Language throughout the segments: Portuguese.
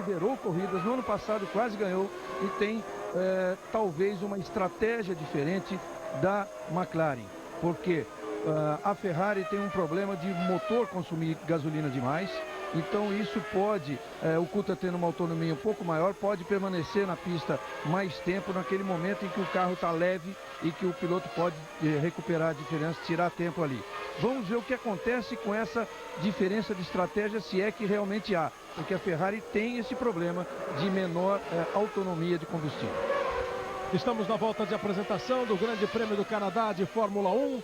zerou corridas, no ano passado quase ganhou e tem talvez uma estratégia diferente da McLaren, porque a Ferrari tem um problema de motor consumir gasolina demais. Então isso pode, o Coulthard tendo uma autonomia um pouco maior, pode permanecer na pista mais tempo naquele momento em que o carro está leve e que o piloto pode recuperar a diferença, tirar tempo ali. Vamos ver o que acontece com essa diferença de estratégia, se é que realmente há, porque a Ferrari tem esse problema de menor autonomia de combustível. Estamos na volta de apresentação do Grande Prêmio do Canadá de Fórmula 1.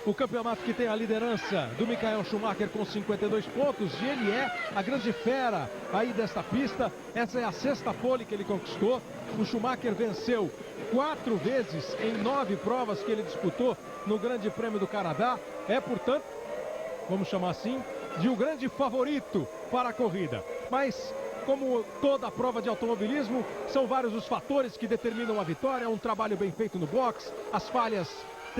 O campeonato que tem a liderança do Michael Schumacher com 52 pontos, e ele é a grande fera aí desta pista. Essa é a 6ª pole que ele conquistou. O Schumacher venceu 4 vezes em 9 provas que ele disputou no Grande Prêmio do Canadá. É, portanto, vamos chamar assim, de um grande favorito para a corrida. Mas, como toda prova de automobilismo, são vários os fatores que determinam a vitória. Um trabalho bem feito no box, as falhas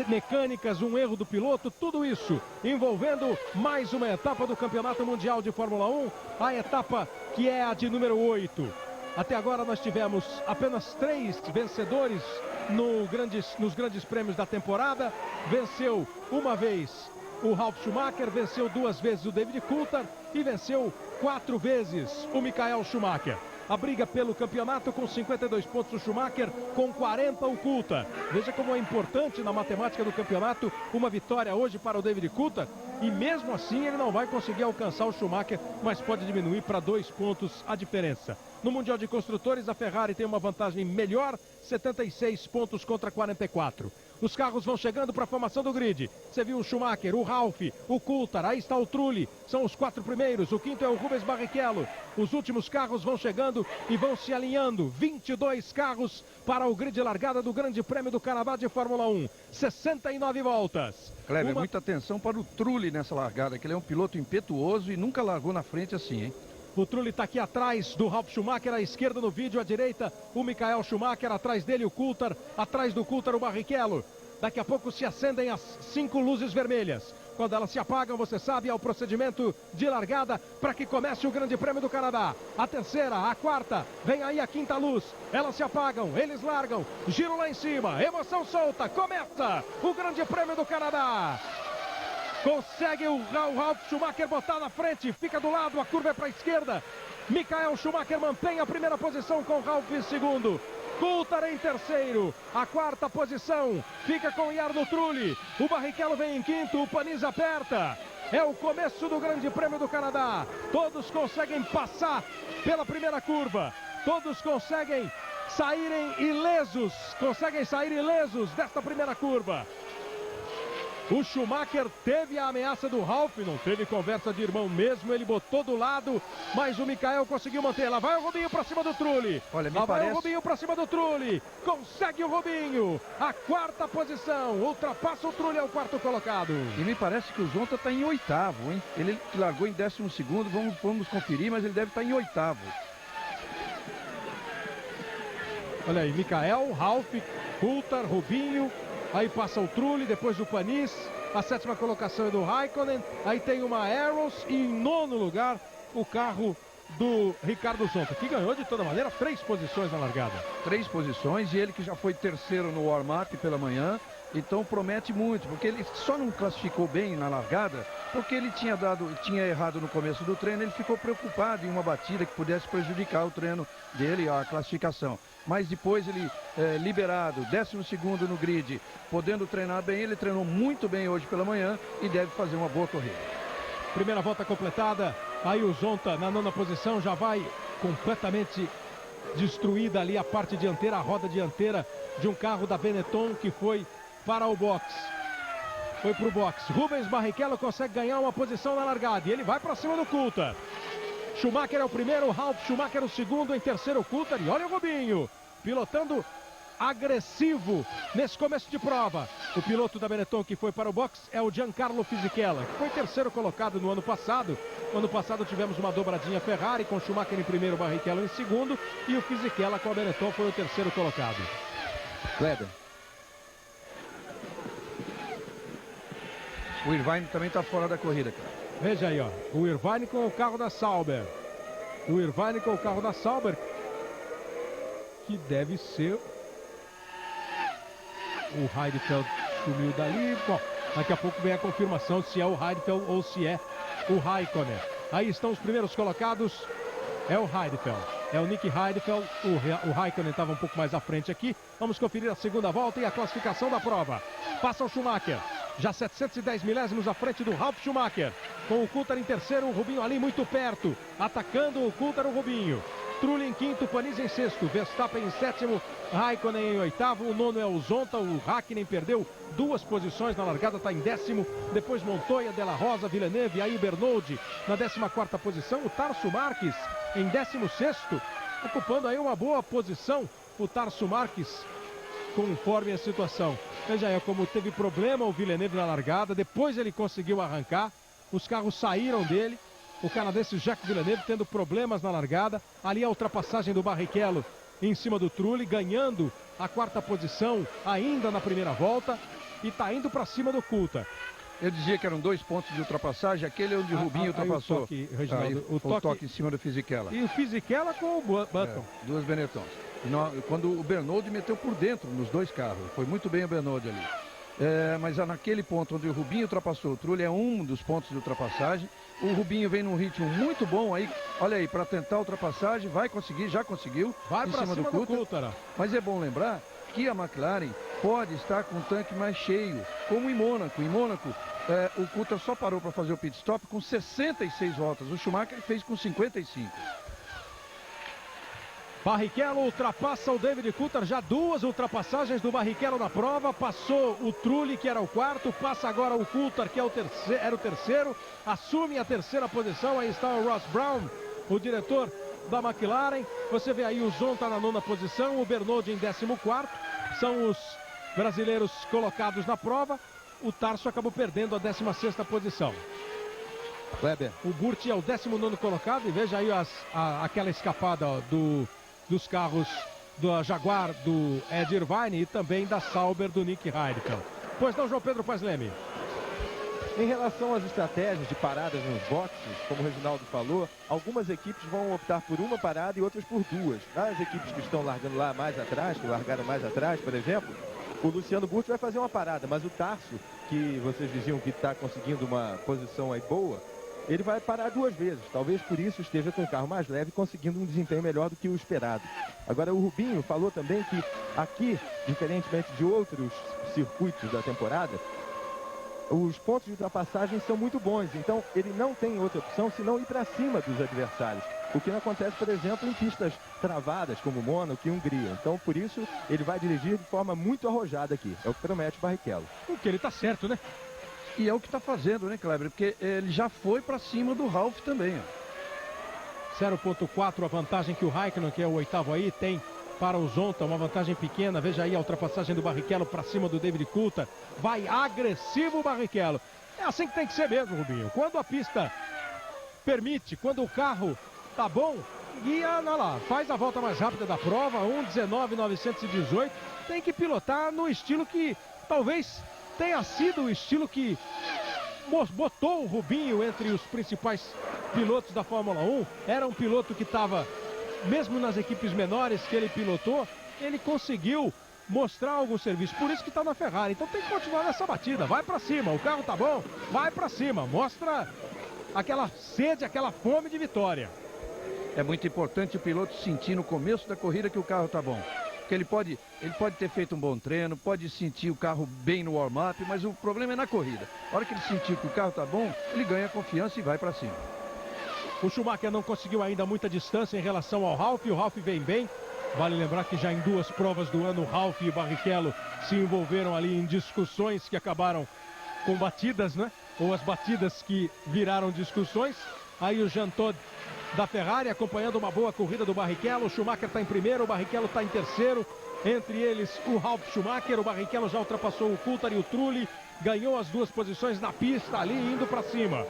mecânicas, um erro do piloto, tudo isso envolvendo mais uma etapa do Campeonato Mundial de Fórmula 1, a etapa que é a de número 8. Até agora nós tivemos apenas 3 vencedores nos grandes prêmios da temporada. Venceu uma vez o Ralf Schumacher, venceu 2 vezes o David Coulthard e venceu 4 vezes o Michael Schumacher. A briga pelo campeonato com 52 pontos o Schumacher, com 40 o Coulthard. Veja como é importante na matemática do campeonato uma vitória hoje para o David Coulthard. E mesmo assim ele não vai conseguir alcançar o Schumacher, mas pode diminuir para 2 pontos a diferença. No Mundial de Construtores, a Ferrari tem uma vantagem melhor, 76 pontos contra 44. Os carros vão chegando para a formação do grid. Você viu o Schumacher, o Ralf, o Coulthard, aí está o Trulli. São os 4 primeiros, o 5º é o Rubens Barrichello. Os últimos carros vão chegando e vão se alinhando. 22 carros para o grid largada do Grande Prêmio do Canadá de Fórmula 1. 69 voltas. Kleber, muita atenção para o Trulli nessa largada, que ele é um piloto impetuoso e nunca largou na frente assim, hein? O Trulli está aqui atrás do Ralf Schumacher, à esquerda no vídeo, à direita o Michael Schumacher, atrás dele o Coulthard, atrás do Coulthard o Barrichello. Daqui a pouco se acendem as 5 luzes vermelhas. Quando elas se apagam, você sabe, é o procedimento de largada para que comece o Grande Prêmio do Canadá. A terceira, a quarta, vem aí a 5ª luz. Elas se apagam, eles largam, giro lá em cima, emoção solta, começa o Grande Prêmio do Canadá. Consegue o Ralf Schumacher botar na frente, fica do lado, a curva é para a esquerda. Michael Schumacher mantém a primeira posição com Ralf em segundo. Coulthard em terceiro, a 4ª posição fica com Jarno Trulli. O Barrichello vem em 5º, o Panis aperta. É o começo do Grande Prêmio do Canadá. Todos conseguem passar pela primeira curva. Todos conseguem sair ilesos desta primeira curva. O Schumacher teve a ameaça do Ralf, não teve conversa de irmão mesmo, ele botou do lado, mas o Michael conseguiu manter. Lá vai o Rubinho para cima do Trulli. Olha, vai o Rubinho para cima do Trulli. Consegue o Rubinho. A 4ª posição, ultrapassa o Trulli, é o 4º colocado. E me parece que o Zonta está em 8º, hein? Ele largou em 12º, vamos conferir, mas ele deve estar em 8º. Olha aí, Michael, Ralf, Coulthard, Rubinho. Aí passa o Trulli, depois o Panis. A 7ª colocação é do Raikkonen. Aí tem uma Arrows e em 9º lugar o carro do Ricardo Zonta, que ganhou de toda maneira 3 posições na largada. 3 posições, e ele que já foi terceiro no warm-up pela manhã. Então promete muito, porque ele só não classificou bem na largada, porque ele tinha errado no começo do treino, ele ficou preocupado em uma batida que pudesse prejudicar o treino dele, a classificação. Mas depois ele, liberado, 12º no grid, podendo treinar bem, ele treinou muito bem hoje pela manhã e deve fazer uma boa corrida. Primeira volta completada, aí o Zonta na 9ª posição já vai completamente destruída ali a parte dianteira, a roda dianteira de um carro da Benetton que foi para o box. Foi para o box. Rubens Barrichello consegue ganhar uma posição na largada e ele vai para cima do Coulthard. Schumacher é o primeiro, Ralf Schumacher o segundo, em terceiro o Coulthard. E olha o Rubinho, pilotando agressivo nesse começo de prova. O piloto da Benetton que foi para o box é o Giancarlo Fisichella, que foi terceiro colocado no ano passado. No ano passado tivemos uma dobradinha Ferrari, com Schumacher em primeiro, Barrichello em segundo, e o Fisichella com a Benetton foi o terceiro colocado. Kleber. O Irvine também está fora da corrida, cara. Veja aí, ó, o Irvine com o carro da Sauber. o Irvine com o carro da Sauber, que deve ser o Heidfeld. Sumiu dali. Bom, daqui a pouco vem a confirmação se é o Heidfeld ou se é o Raikkonen. Aí estão os primeiros colocados. É o Heidfeld. É o Nick Heidfeld. O Raikkonen estava um pouco mais à frente aqui. Vamos conferir a segunda volta e a classificação da prova. Passa o Schumacher. Já 710 milésimos à frente do Ralf Schumacher. Com o Coulthard em terceiro, o Rubinho ali muito perto. Atacando o Coulthard, o Rubinho. Trulli em quinto, Panis em sexto, Verstappen em sétimo, Raikkonen em oitavo, o nono é o Zonta, o Hakkinen perdeu 2 posições na largada, está em décimo, depois Montoya, Della Rosa, Villeneuve, aí o Bernoldi na 14ª posição, o Tarso Marques em 16º, ocupando aí uma boa posição, o Tarso Marques, conforme a situação. Veja aí como teve problema o Villeneuve na largada, depois ele conseguiu arrancar, os carros saíram dele. O canadense Jacques Villeneuve tendo problemas na largada. Ali a ultrapassagem do Barrichello em cima do Trulli, ganhando a 4ª posição ainda na primeira volta. E está indo para cima do Coulthard. Eu dizia que eram 2 pontos de ultrapassagem, aquele onde o Rubinho ultrapassou. O toque, Reginaldo, o toque em cima do Fisichella. E o Fisichella com o Button. 2 Benettons. Quando o Bernoldi meteu por dentro nos 2 carros. Foi muito bem o Bernoldi ali. Mas naquele ponto onde o Rubinho ultrapassou o Trulli é um dos pontos de ultrapassagem. O Rubinho vem num ritmo muito bom aí, olha aí, para tentar a ultrapassagem, vai conseguir, já conseguiu. Vai para cima do Coulthard. Mas é bom lembrar que a McLaren pode estar com o tanque mais cheio, como em Mônaco. Em Mônaco, o Coulthard só parou para fazer o pit stop com 66 voltas, o Schumacher fez com 55. Barrichello ultrapassa o David Coulthard, já 2 ultrapassagens do Barrichello na prova, passou o Trulli, que era o 4º, passa agora o Coulthard, que era o terceiro, assume a 3ª posição, aí está o Ross Brown, o diretor da McLaren, você vê aí o Zonta na 9ª posição, o Bernoldi em 14º, são os brasileiros colocados na prova, o Tarso acabou perdendo a 16ª posição. Weber. O Burti é o 19º colocado, e veja aí aquela escapada dos carros da Jaguar, do Ed Irvine e também da Sauber, do Nick Heidfeld. Pois não, João Pedro Paz Leme? Em relação às estratégias de paradas nos boxes, como o Reginaldo falou, algumas equipes vão optar por uma parada e outras por 2. As equipes que estão largando lá mais atrás, que largaram mais atrás, por exemplo, o Luciano Burti vai fazer uma parada, mas o Tarso, que vocês diziam que está conseguindo uma posição aí boa, ele vai parar 2 vezes. Talvez por isso esteja com o carro mais leve, conseguindo um desempenho melhor do que o esperado. Agora, o Rubinho falou também que aqui, diferentemente de outros circuitos da temporada, os pontos de ultrapassagem são muito bons. Então, ele não tem outra opção senão ir para cima dos adversários. O que não acontece, por exemplo, em pistas travadas, como Mônaco e Hungria. Então, por isso, ele vai dirigir de forma muito arrojada aqui. É o que promete o Barrichello. Porque ele está certo, né? E é o que está fazendo, né, Kleber? Porque ele já foi para cima do Ralf também. Ó. 0,4 a vantagem que o Raikkonen, que é o 8º aí, tem para o Zonta, uma vantagem pequena. Veja aí a ultrapassagem do Barrichello para cima do David Coulthard. Vai agressivo o Barrichello. É assim que tem que ser mesmo, Rubinho. Quando a pista permite, quando o carro tá bom, guia lá, faz a volta mais rápida da prova, 1:19.918. Tem que pilotar no estilo que talvez tenha sido o estilo que botou o Rubinho entre os principais pilotos da Fórmula 1. Era um piloto que estava, mesmo nas equipes menores que ele pilotou, ele conseguiu mostrar algum serviço, por isso que está na Ferrari. Então tem que continuar nessa batida, vai para cima, o carro tá bom, vai para cima, mostra aquela sede, aquela fome de vitória. É muito importante o piloto sentir no começo da corrida que o carro tá bom. Porque ele pode ter feito um bom treino, pode sentir o carro bem no warm-up, mas o problema é na corrida. A hora que ele sentir que o carro tá bom, ele ganha confiança e vai para cima. O Schumacher não conseguiu ainda muita distância em relação ao Ralf, e o Ralf vem bem. Vale lembrar que já em 2 provas do ano, o Ralf e o Barrichello se envolveram ali em discussões que acabaram com batidas, né? Ou as batidas que viraram discussões. Aí o Jean Todt da Ferrari acompanhando uma boa corrida do Barrichello. O Schumacher está em primeiro, o Barrichello está em terceiro. Entre eles o Ralf Schumacher. O Barrichello já ultrapassou o Coulthard e o Trulli. Ganhou as 2 posições na pista ali, indo para cima.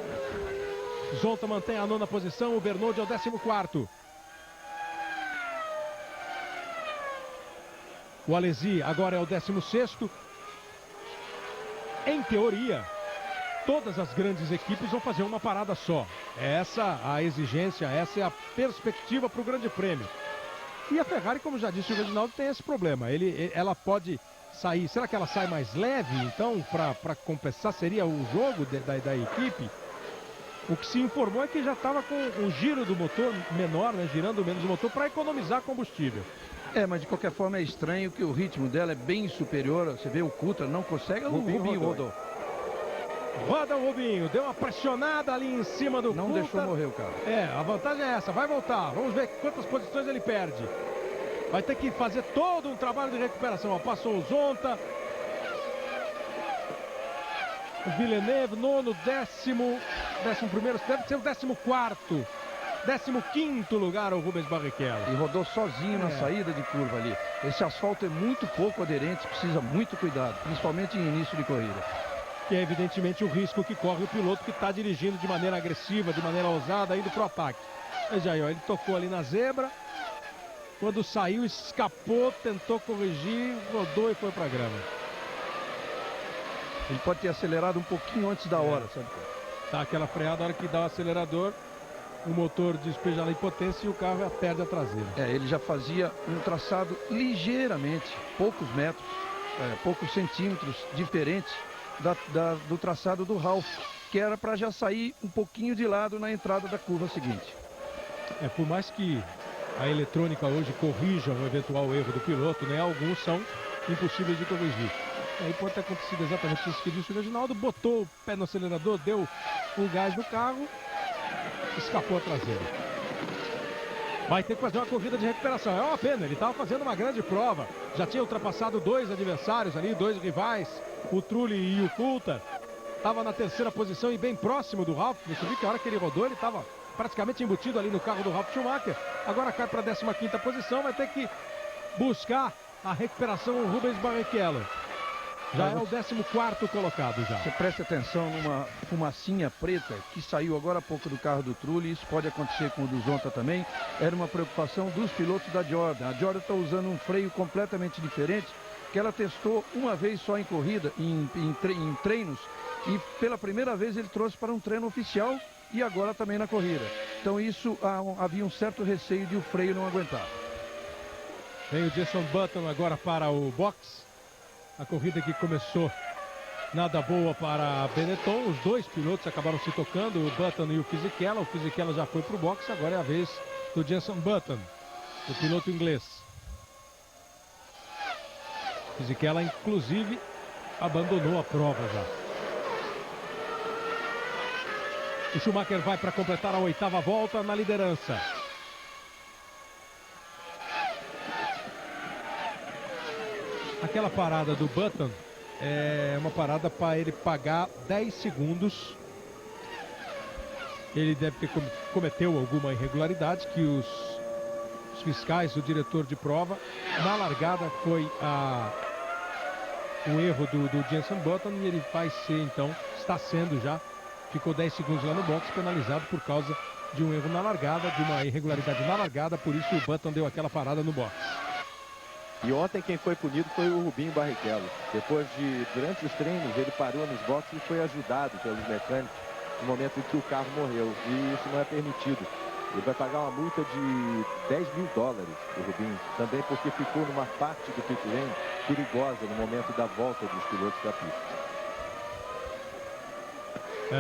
Zonta mantém a 9ª posição, o Bernoldi é o 14º. O Alesi agora é o 16º. Em teoria, todas as grandes equipes vão fazer uma parada só. Essa a exigência, essa é a perspectiva para o Grande Prêmio. E a Ferrari, como já disse o Reginaldo, tem esse problema. Ela pode sair, será que ela sai mais leve, então, para compensar? Seria o jogo da equipe? O que se informou é que já estava com o giro do motor menor, né, girando menos o motor para economizar combustível. Mas de qualquer forma é estranho que o ritmo dela é bem superior. Você vê o Coulthard não consegue, o Rubinho rodou. Roda o Rubinho, deu uma pressionada ali em cima do Não deixou morrer o carro. A vantagem é essa, vai voltar. Vamos ver quantas posições ele perde. Vai ter que fazer todo um trabalho de recuperação. Ó, passou o Zonta. O Villeneuve, nono, décimo primeiro, deve ser o 14º. 15º lugar o Rubens Barrichello. E rodou sozinho na saída de curva ali. Esse asfalto é muito pouco aderente, precisa muito cuidado, principalmente em início de corrida. Que é evidentemente o risco que corre o piloto que está dirigindo de maneira agressiva, de maneira ousada, indo para o ataque. Veja aí, ó, ele tocou ali na zebra. Quando saiu, escapou, tentou corrigir, rodou e foi para a grama. Ele pode ter acelerado um pouquinho antes da hora, sabe? Tá aquela freada, a hora que dá o acelerador, o motor despeja a potência e o carro perde a traseira. Ele já fazia um traçado ligeiramente, poucos metros, poucos centímetros diferente do traçado do Ralf, que era para já sair um pouquinho de lado na entrada da curva seguinte. Por mais que a eletrônica hoje corrija um eventual erro do piloto, né, alguns são impossíveis de corrigir. Aí pode ter acontecido exatamente isso que disse o Reginaldo, botou o pé no acelerador, deu o gás no carro, escapou a traseira. Vai ter que fazer uma corrida de recuperação. É uma pena, ele estava fazendo uma grande prova. Já tinha ultrapassado dois adversários ali, dois rivais, o Trulli e o Coulthard. Estava na terceira posição e bem próximo do Ralf. Você viu que a hora que ele rodou, ele estava praticamente embutido ali no carro do Ralf Schumacher. Agora cai para a 15ª posição, vai ter que buscar a recuperação o Rubens Barrichello. Já é o 14º colocado já. Você preste atenção numa fumacinha preta que saiu agora há pouco do carro do Trulli. Isso pode acontecer com o do Zonta também. Era uma preocupação dos pilotos da Jordan. A Jordan está usando um freio completamente diferente, que ela testou uma vez só em corrida, em treinos. E pela primeira vez ele trouxe para um treino oficial e agora também na corrida. Então isso havia um certo receio de o freio não aguentar. Vem o Jenson Button agora para o box. A corrida que começou nada boa para a Benetton. Os dois pilotos acabaram se tocando, o Button e o Fisichella. O Fisichella já foi para o box, agora é a vez do Jenson Button, o piloto inglês. Fisichella, inclusive, abandonou a prova já. O Schumacher vai para completar a 8ª volta na liderança. Aquela parada do Button é uma parada para ele pagar 10 segundos. Ele deve ter cometeu alguma irregularidade que os fiscais, o diretor de prova, na largada foi o erro do Jenson Button e ele vai ser, então, está sendo já, ficou 10 segundos lá no box, penalizado por causa de um erro na largada, de uma irregularidade na largada, por isso o Button deu aquela parada no box. E ontem quem foi punido foi o Rubinho Barrichello. Durante os treinos, ele parou nos boxes e foi ajudado pelos mecânicos no momento em que o carro morreu. E isso não é permitido. Ele vai pagar uma multa de 10 mil dólares, o Rubinho. Também porque ficou numa parte do pit lane perigosa no momento da volta dos pilotos da pista.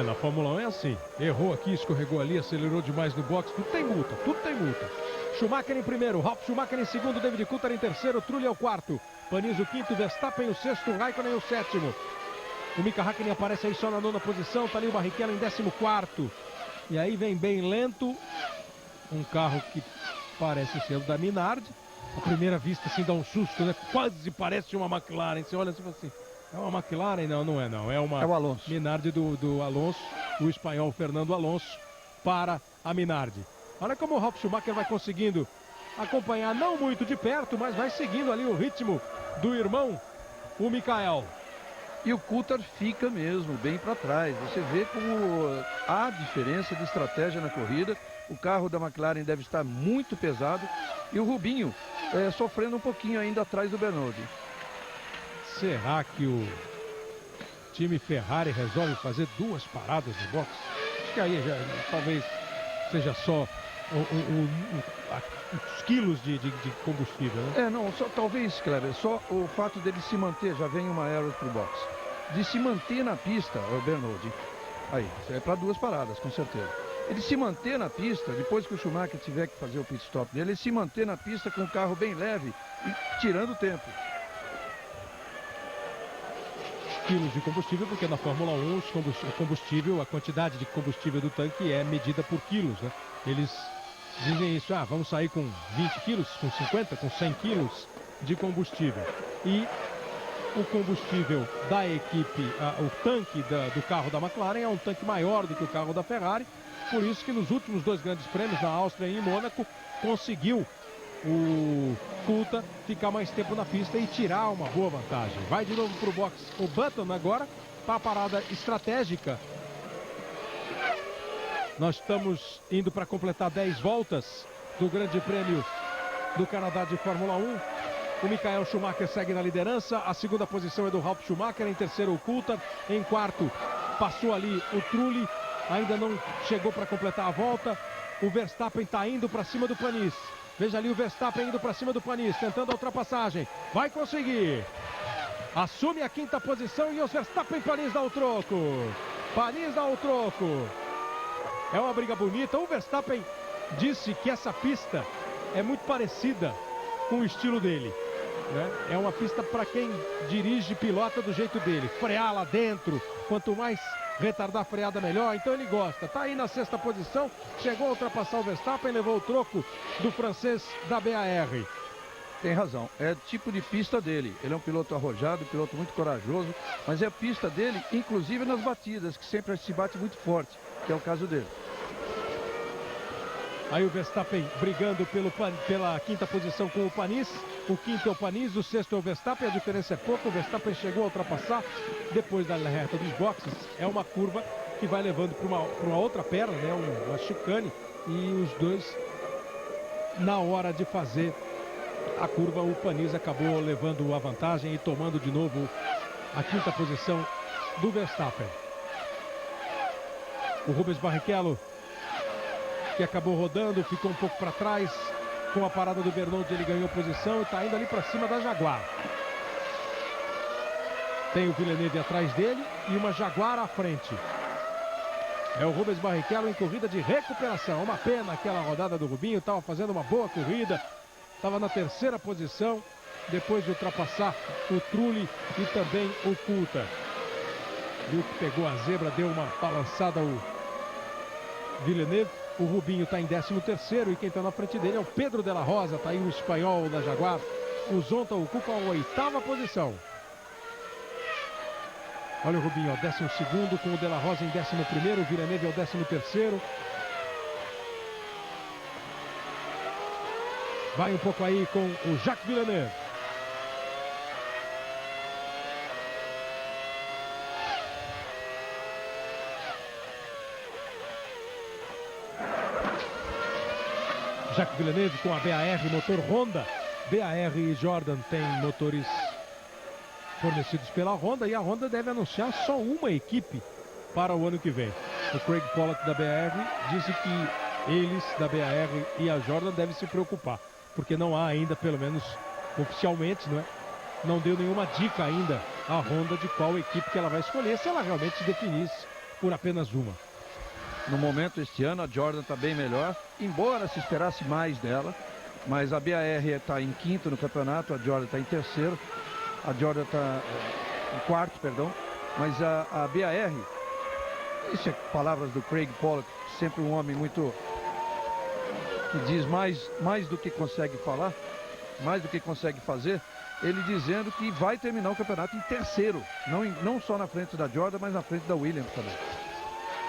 Na Fórmula 1 é assim. Errou aqui, escorregou ali, acelerou demais no box. Tudo tem multa, tudo tem multa. Schumacher em primeiro, Ralf Schumacher em segundo, David Coulthard em terceiro, Trulli é o quarto, Panis o quinto, Verstappen o sexto, Raikkonen o sétimo. O Mika Hakkinen aparece aí só na 9ª posição, tá ali o Barrichello em 14º. E aí vem bem lento, um carro que parece ser o da Minardi. À primeira vista assim dá um susto, né? Quase parece uma McLaren. Você olha assim e fala assim, é uma McLaren? Não, não é não. É uma Alonso. Minardi do Alonso, o espanhol Fernando Alonso, para a Minardi. Olha como o Ralf Schumacher vai conseguindo acompanhar, não muito de perto, mas vai seguindo ali o ritmo do irmão, o Michael. E o Coulthard fica mesmo bem para trás. Você vê como há diferença de estratégia na corrida. O carro da McLaren deve estar muito pesado. E o Rubinho sofrendo um pouquinho ainda atrás do Bernardi. Será que o time Ferrari resolve fazer 2 paradas no box. Acho que aí já, talvez seja só os quilos de combustível, né? Não, só, talvez, Kleber, só o fato dele se manter, já vem uma aero pro box, de se manter na pista, o Bernoulli, aí, isso é para 2 paradas, com certeza. Ele se manter na pista, depois que o Schumacher tiver que fazer o pit stop dele, ele se manter na pista com o carro bem leve e tirando tempo. Quilos de combustível, porque na Fórmula 1 o combustível, a quantidade de combustível do tanque é medida por quilos, né? Eles dizem isso, vamos sair com 20 quilos, com 50, com 100 quilos de combustível. E o combustível da equipe, o tanque do carro da McLaren é um tanque maior do que o carro da Ferrari, por isso que nos últimos 2 grandes prêmios, na Áustria e em Mônaco, conseguiu o Coulthard ficar mais tempo na pista e tirar uma boa vantagem. Vai de novo para o box o Button agora, para a parada estratégica. Nós estamos indo para completar 10 voltas do Grande Prêmio do Canadá de Fórmula 1. O Michael Schumacher segue na liderança, a segunda posição é do Ralf Schumacher, em terceiro o Coulthard, em quarto passou ali o Trulli, ainda não chegou para completar a volta. O Verstappen está indo para cima do Panis. Veja ali o Verstappen indo para cima do Panis, tentando a ultrapassagem. Vai conseguir. Assume a 5ª posição e o Verstappen Panis dá o troco. Panis dá o troco. É uma briga bonita. O Verstappen disse que essa pista é muito parecida com o estilo dele, né? É uma pista para quem dirige, pilota do jeito dele. Frear lá dentro, quanto mais retardar a freada melhor, então ele gosta. Tá aí na 6ª posição, chegou a ultrapassar o Verstappen, levou o troco do francês da BAR. Tem razão, é o tipo de pista dele. Ele é um piloto arrojado, um piloto muito corajoso, mas é a pista dele, inclusive nas batidas, que sempre se bate muito forte, que é o caso dele. Aí o Verstappen brigando pela 5ª posição com o Panis. O 5º é o Panis, o 6º é o Verstappen. A diferença é pouca. O Verstappen chegou a ultrapassar depois da reta dos boxes. É uma curva que vai levando para uma outra perna, né? Uma chicane. E os dois, na hora de fazer a curva, o Panis acabou levando a vantagem e tomando de novo a 5ª posição do Verstappen. O Rubens Barrichello, que acabou rodando, ficou um pouco para trás. Com a parada do Bernoulli, ele ganhou posição e está indo ali para cima da Jaguar. Tem o Villeneuve atrás dele e uma Jaguar à frente. É o Rubens Barrichello em corrida de recuperação. Uma pena aquela rodada do Rubinho, estava fazendo uma boa corrida. Estava na 3ª posição, depois de ultrapassar o Trulli e também o Coulthard. Viu que pegou a zebra, deu uma balançada o Villeneuve. O Rubinho está em 13º e quem está na frente dele é o Pedro de la Rosa. Está aí o espanhol da Jaguar. O Zonta ocupa a 8ª posição. Olha o Rubinho, ó, 12º, com o de la Rosa em 11º. O Villeneuve é o 13º. Vai um pouco aí com o Jacques Villeneuve. Jacques Villeneuve com a BAR, motor Honda. BAR e Jordan têm motores fornecidos pela Honda e a Honda deve anunciar só uma equipe para o ano que vem. O Craig Pollock da BAR disse que eles da BAR e a Jordan devem se preocupar, porque não há ainda, pelo menos oficialmente, não é? Não deu nenhuma dica ainda a Honda de qual equipe que ela vai escolher, se ela realmente se definisse por apenas uma. No momento, este ano, a Jordan está bem melhor, embora se esperasse mais dela, mas a BAR está em 5º no campeonato, a Jordan está em 3º, a Jordan está em 4º, perdão, mas a BAR, isso é palavras do Craig Pollock, sempre um homem muito, que diz mais do que consegue falar, mais do que consegue fazer, ele dizendo que vai terminar o campeonato em 3º, não só na frente da Jordan, mas na frente da Williams também.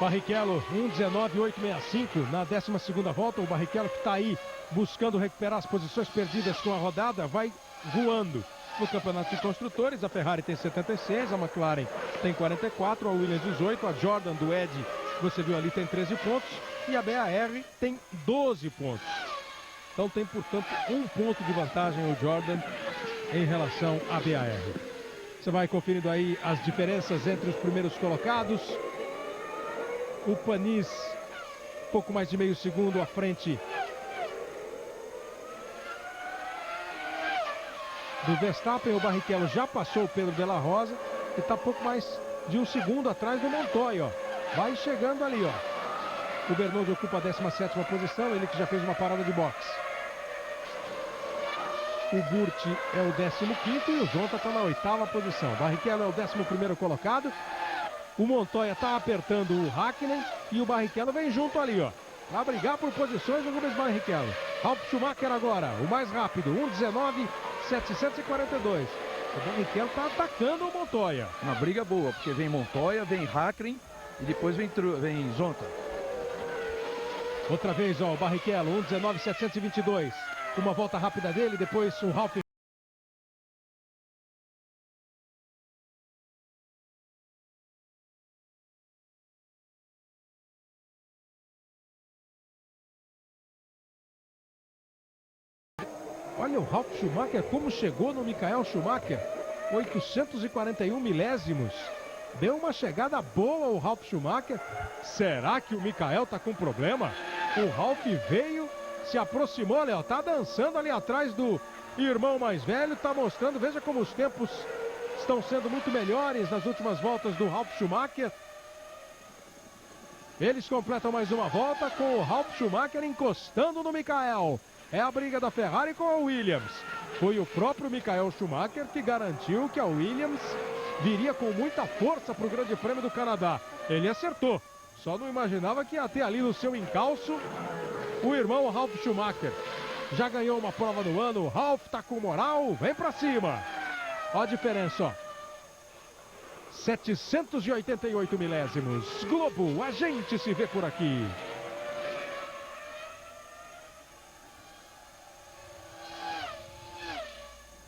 Barrichello, 1:19.865 na 12ª volta. O Barrichello, que está aí buscando recuperar as posições perdidas com a rodada, vai voando no campeonato de construtores. A Ferrari tem 76, a McLaren tem 44, a Williams 18, a Jordan do Ed, você viu ali, tem 13 pontos e a BAR tem 12 pontos. Então tem, portanto, 1 ponto de vantagem o Jordan em relação à BAR. Você vai conferindo aí as diferenças entre os primeiros colocados. O Panis, pouco mais de meio segundo à frente do Verstappen. O Barrichello já passou o Pedro de la Rosa e está pouco mais de um segundo atrás do Montoya, ó. Vai chegando ali, ó. O Bernoulli ocupa a 17ª posição, ele que já fez uma parada de boxe. O Burti é o 15º e o Zonta está na 8ª posição. Barrichello é o 11º colocado. O Montoya está apertando o Hakkinen e o Barrichello vem junto ali, ó. Vai brigar por posições o Rubens Barrichello. Ralf Schumacher agora, o mais rápido, 1:19.742. O Barrichello está atacando o Montoya. Uma briga boa, porque vem Montoya, vem Hakkinen e depois vem Zonta. Outra vez, ó, o Barrichello, 1:19.722. Uma volta rápida dele, depois o Ralf. Olha o Ralf Schumacher como chegou no Michael Schumacher. 841 milésimos. Deu uma chegada boa o Ralf Schumacher. Será que o Michael tá com problema? O Ralf veio, se aproximou, olha, tá dançando ali atrás do irmão mais velho, tá mostrando, veja como os tempos estão sendo muito melhores nas últimas voltas do Ralf Schumacher. Eles completam mais uma volta com o Ralf Schumacher encostando no Michael. É a briga da Ferrari com a Williams. Foi o próprio Michael Schumacher que garantiu que a Williams viria com muita força para o Grande Prêmio do Canadá. Ele acertou, só não imaginava que ia ter ali no seu encalço o irmão Ralf Schumacher. Já ganhou uma prova no ano, o Ralf tá com moral, vem para cima. Olha a diferença, ó. 788 milésimos. Globo, a gente se vê por aqui.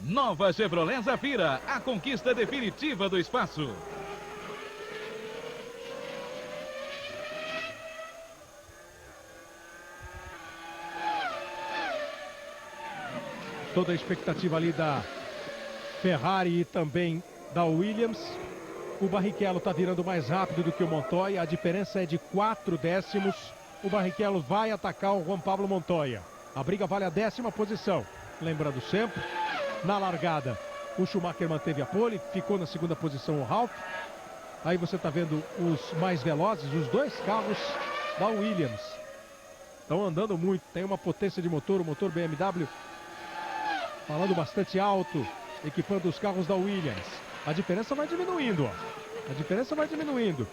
Nova Chevrolet Zafira, a conquista definitiva do espaço. Toda a expectativa ali da Ferrari e também da Williams. O Barrichello está virando mais rápido do que o Montoya. A diferença é de 4 décimos. O Barrichello vai atacar o Juan Pablo Montoya. A briga vale a 10ª posição. Lembrando sempre, na largada, o Schumacher manteve a pole, ficou na 2ª posição o Ralf. Aí você está vendo os mais velozes, os dois carros da Williams. Estão andando muito, tem uma potência de motor, o motor BMW falando bastante alto, equipando os carros da Williams. A diferença vai diminuindo, ó. A diferença vai diminuindo.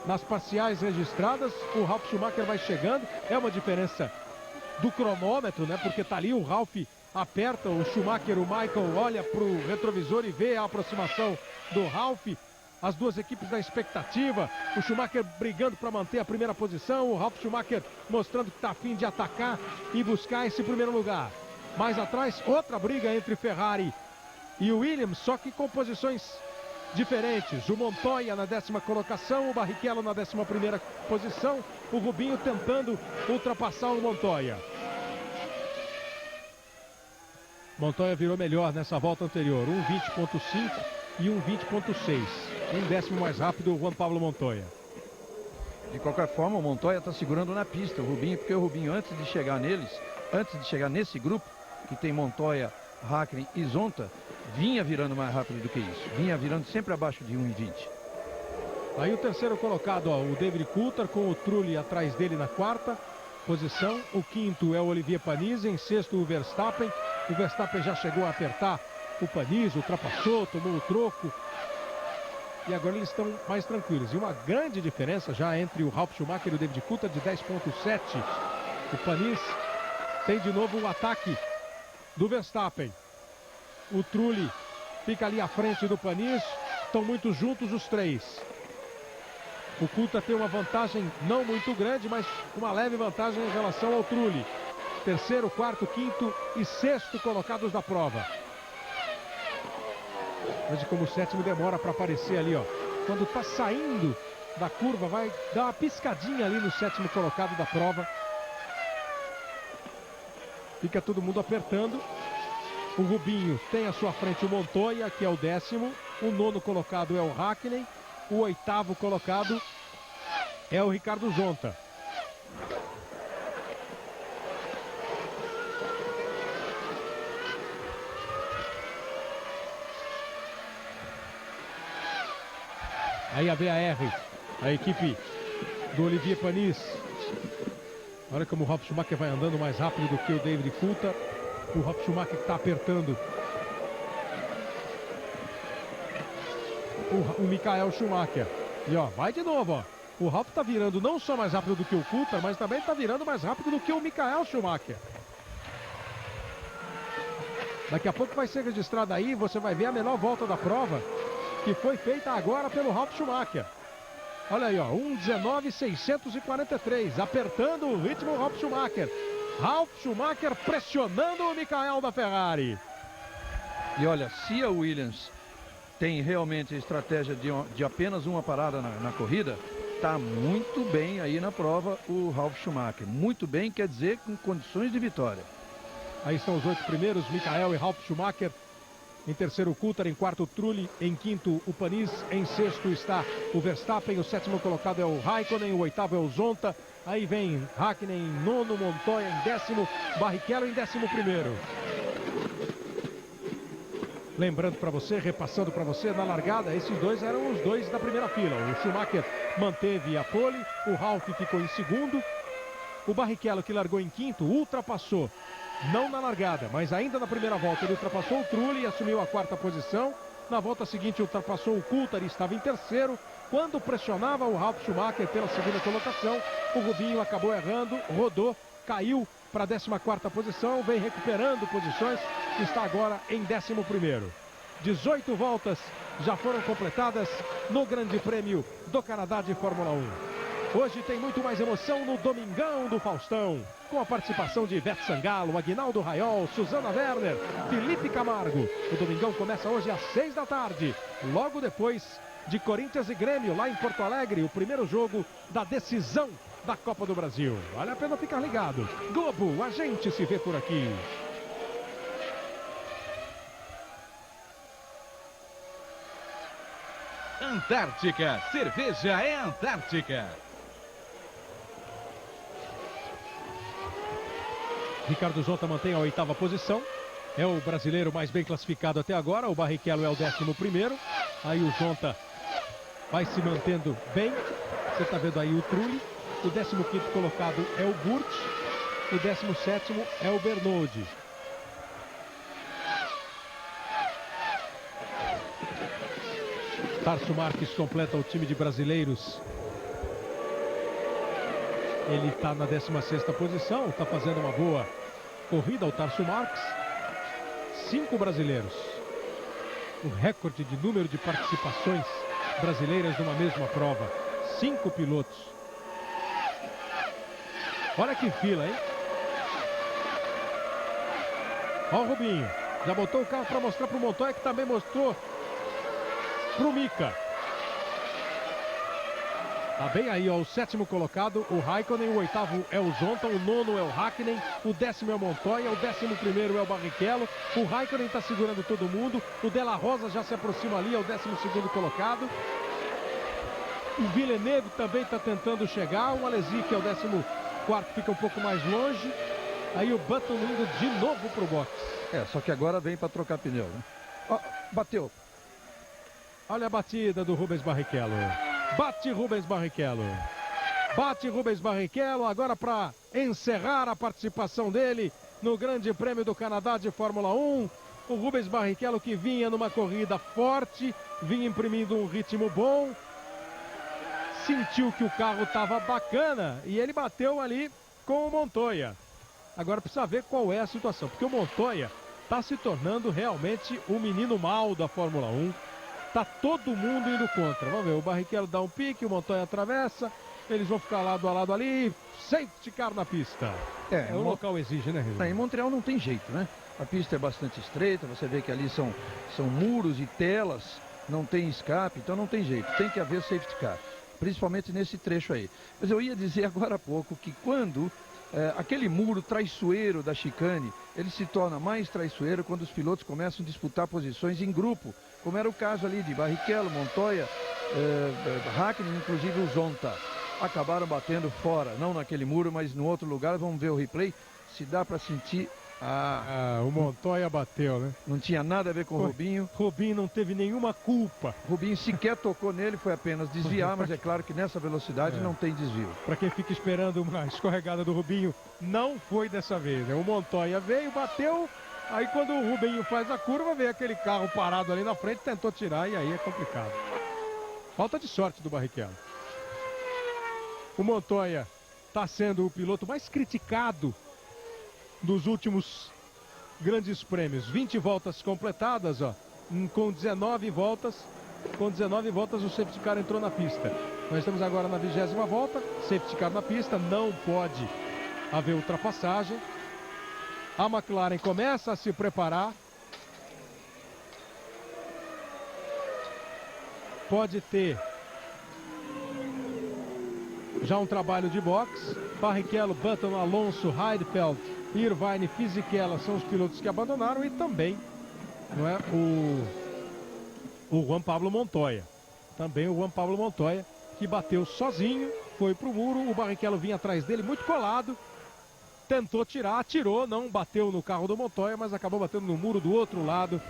Nas parciais registradas, o Ralf Schumacher vai chegando. É uma diferença do cronômetro, né? Porque tá ali o Ralf aperta, o Schumacher, o Michael olha para o retrovisor e vê a aproximação do Ralf. As duas equipes na expectativa, o Schumacher brigando para manter a primeira posição, o Ralf Schumacher mostrando que está a fim de atacar e buscar esse primeiro lugar. Mais atrás, outra briga entre Ferrari e o Williams, só que com posições diferentes. O Montoya na 10ª colocação, o Barrichello na 11ª posição, o Rubinho tentando ultrapassar o Montoya. Montoya virou melhor nessa volta anterior, 1:20.5 e 1:20.6. Um décimo mais rápido o Juan Pablo Montoya. De qualquer forma, o Montoya está segurando na pista o Rubinho, porque o Rubinho, antes de chegar neles, antes de chegar nesse grupo, que tem Montoya, Hakkinen e Zonta, vinha virando mais rápido do que isso. Vinha virando sempre abaixo de 1:20. Aí o terceiro colocado, ó, o David Coulthard, com o Trulli atrás dele na 4ª posição. O 5º é o Olivier Panis, em 6º o Verstappen. O Verstappen já chegou a apertar o Panis, ultrapassou, tomou o troco. E agora eles estão mais tranquilos. E uma grande diferença já entre o Ralf Schumacher e o David Coulthard de 10.7. O Panis tem de novo o ataque do Verstappen. O Trulli fica ali à frente do Panis. Estão muito juntos os três. O Coulthard tem uma vantagem não muito grande, mas uma leve vantagem em relação ao Trulli. 3º, 4º, 5º e 6º colocados da prova. Veja como o 7º demora para aparecer ali, ó. Quando está saindo da curva, vai dar uma piscadinha ali no 7º colocado da prova. Fica todo mundo apertando. O Rubinho tem à sua frente o Montoya, que é o 10º. o 9º colocado é o Hakkinen, o 8º colocado é o Ricardo Zonta. Aí a VAR, a equipe do Olivier Panis. Olha como o Ralf Schumacher vai andando mais rápido do que o David Coulthard. O Ralf Schumacher que está apertando o Michael Schumacher. E ó, vai de novo, ó. O Ralf está virando não só mais rápido do que o Coulthard, mas também está virando mais rápido do que o Michael Schumacher. Daqui a pouco vai ser registrado aí, você vai ver a menor volta da prova, que foi feita agora pelo Ralf Schumacher. Olha aí, ó, 1:19.643, apertando o ritmo o Ralf Schumacher. Ralf Schumacher pressionando o Michael da Ferrari. E olha, se a Williams tem realmente a estratégia de apenas uma parada na corrida, está muito bem aí na prova o Ralf Schumacher. Muito bem, quer dizer, com condições de vitória. Aí estão os 8 primeiros, Michael e Ralf Schumacher. Em terceiro, o Coulthard. Em quarto, o Trulli. Em quinto, o Panis. Em sexto está o Verstappen. O 7º colocado é o Raikkonen. O 8º é o Zonta. Aí vem Hakkinen em 9º, Montoya em 10º, Barrichello em 11º. Lembrando para você, repassando para você, na largada, esses dois eram os dois da primeira fila. O Schumacher manteve a pole, o Ralf ficou em segundo. O Barrichello, que largou em quinto, ultrapassou, não na largada, mas ainda na primeira volta, ele ultrapassou o Trulli e assumiu a quarta posição. Na volta seguinte, ultrapassou o Coulthard e estava em terceiro. Quando pressionava o Ralf Schumacher pela segunda colocação, o Rubinho acabou errando, rodou, caiu para a 14ª posição, vem recuperando posições, está agora em 11º. 18 voltas já foram completadas no Grande Prêmio do Canadá de Fórmula 1. Hoje tem muito mais emoção no Domingão do Faustão, com a participação de Ivete Sangalo, Aguinaldo Raiol, Susana Werner, Felipe Camargo. O Domingão começa hoje às 6 da tarde, logo depois de Corinthians e Grêmio, lá em Porto Alegre, o primeiro jogo da decisão da Copa do Brasil. Vale a pena ficar ligado. Globo, a gente se vê por aqui. Antártica, cerveja é Antártica. Ricardo Zonta mantém a 8ª posição. É o brasileiro mais bem classificado até agora. O Barrichello é o 11º. Aí o Zonta vai se mantendo bem. Você está vendo aí o Trulli. O 15º colocado é o Burt. O 17º é o Bernoldi. Tarso Marques completa o time de brasileiros. Ele está na 16ª posição. Está fazendo uma boa corrida o Tarso Marques. 5 brasileiros. O recorde de número de participações brasileiras numa mesma prova. 5 pilotos. Olha que fila, hein? Olha o Rubinho. Já botou o carro para mostrar para o Montoya, que também mostrou para o Mika. Tá bem aí, ó, o 7º colocado, o Raikkonen, o 8º é o Zonta, o 9º é o Hakkinen, o 10º é o Montoya, o 11º é o Barrichello, o Raikkonen está segurando todo mundo, o Della Rosa já se aproxima ali, é o 12º colocado. O Villeneuve também está tentando chegar, o Alesi, que é o 14º, fica um pouco mais longe. Aí o Button indo de novo pro box. Só que agora vem para trocar pneu, né? Ó, bateu. Olha a batida do Rubens Barrichello. Bate Rubens Barrichello. Bate Rubens Barrichello agora para encerrar a participação dele no Grande Prêmio do Canadá de Fórmula 1. O Rubens Barrichello, que vinha numa corrida forte, vinha imprimindo um ritmo bom, sentiu que o carro estava bacana e ele bateu ali com o Montoya. Agora precisa ver qual é a situação, porque o Montoya está se tornando realmente o menino mal da Fórmula 1. Tá todo mundo indo contra. Vamos ver, o Barrichello dá um pique, o Montoya atravessa, eles vão ficar lado a lado ali, safety car na pista. O local exige, né, Rio? Em Montreal não tem jeito, né? A pista é bastante estreita, você vê que ali são muros e telas, não tem escape, então não tem jeito, tem que haver safety car, principalmente nesse trecho aí. Mas eu ia dizer agora há pouco que quando aquele muro traiçoeiro da chicane, ele se torna mais traiçoeiro quando os pilotos começam a disputar posições em grupo, como era o caso ali de Barrichello, Montoya, Hakkinen, inclusive o Zonta. Acabaram batendo fora, não naquele muro, mas no outro lugar. Vamos ver o replay, se dá para sentir. O Montoya bateu, né? Não tinha nada a ver com o Rubinho. Rubinho não teve nenhuma culpa. Rubinho sequer tocou nele, foi apenas desviar, mas é claro que nessa velocidade não tem desvio. Para quem fica esperando uma escorregada do Rubinho, não foi dessa vez, né? O Montoya veio, bateu, aí quando o Rubinho faz a curva, veio aquele carro parado ali na frente, tentou tirar e aí é complicado. Falta de sorte do Barrichello. O Montoya está sendo o piloto mais criticado dos últimos grandes prêmios. 20 voltas completadas, ó, com 19 voltas. Com 19 voltas o safety car entrou na pista. Nós estamos agora na 20ª volta, safety car na pista, não pode haver ultrapassagem. A McLaren começa a se preparar. Pode ter já um trabalho de boxe. Barrichello, Button, Alonso, Heidfeld, Irvine, Fisichella são os pilotos que abandonaram e também, não é, o Juan Pablo Montoya. Também o Juan Pablo Montoya, que bateu sozinho, foi pro muro. O Barrichello vinha atrás dele, muito colado. Tentou tirar, atirou, não bateu no carro do Montoya, mas acabou batendo no muro do outro lado.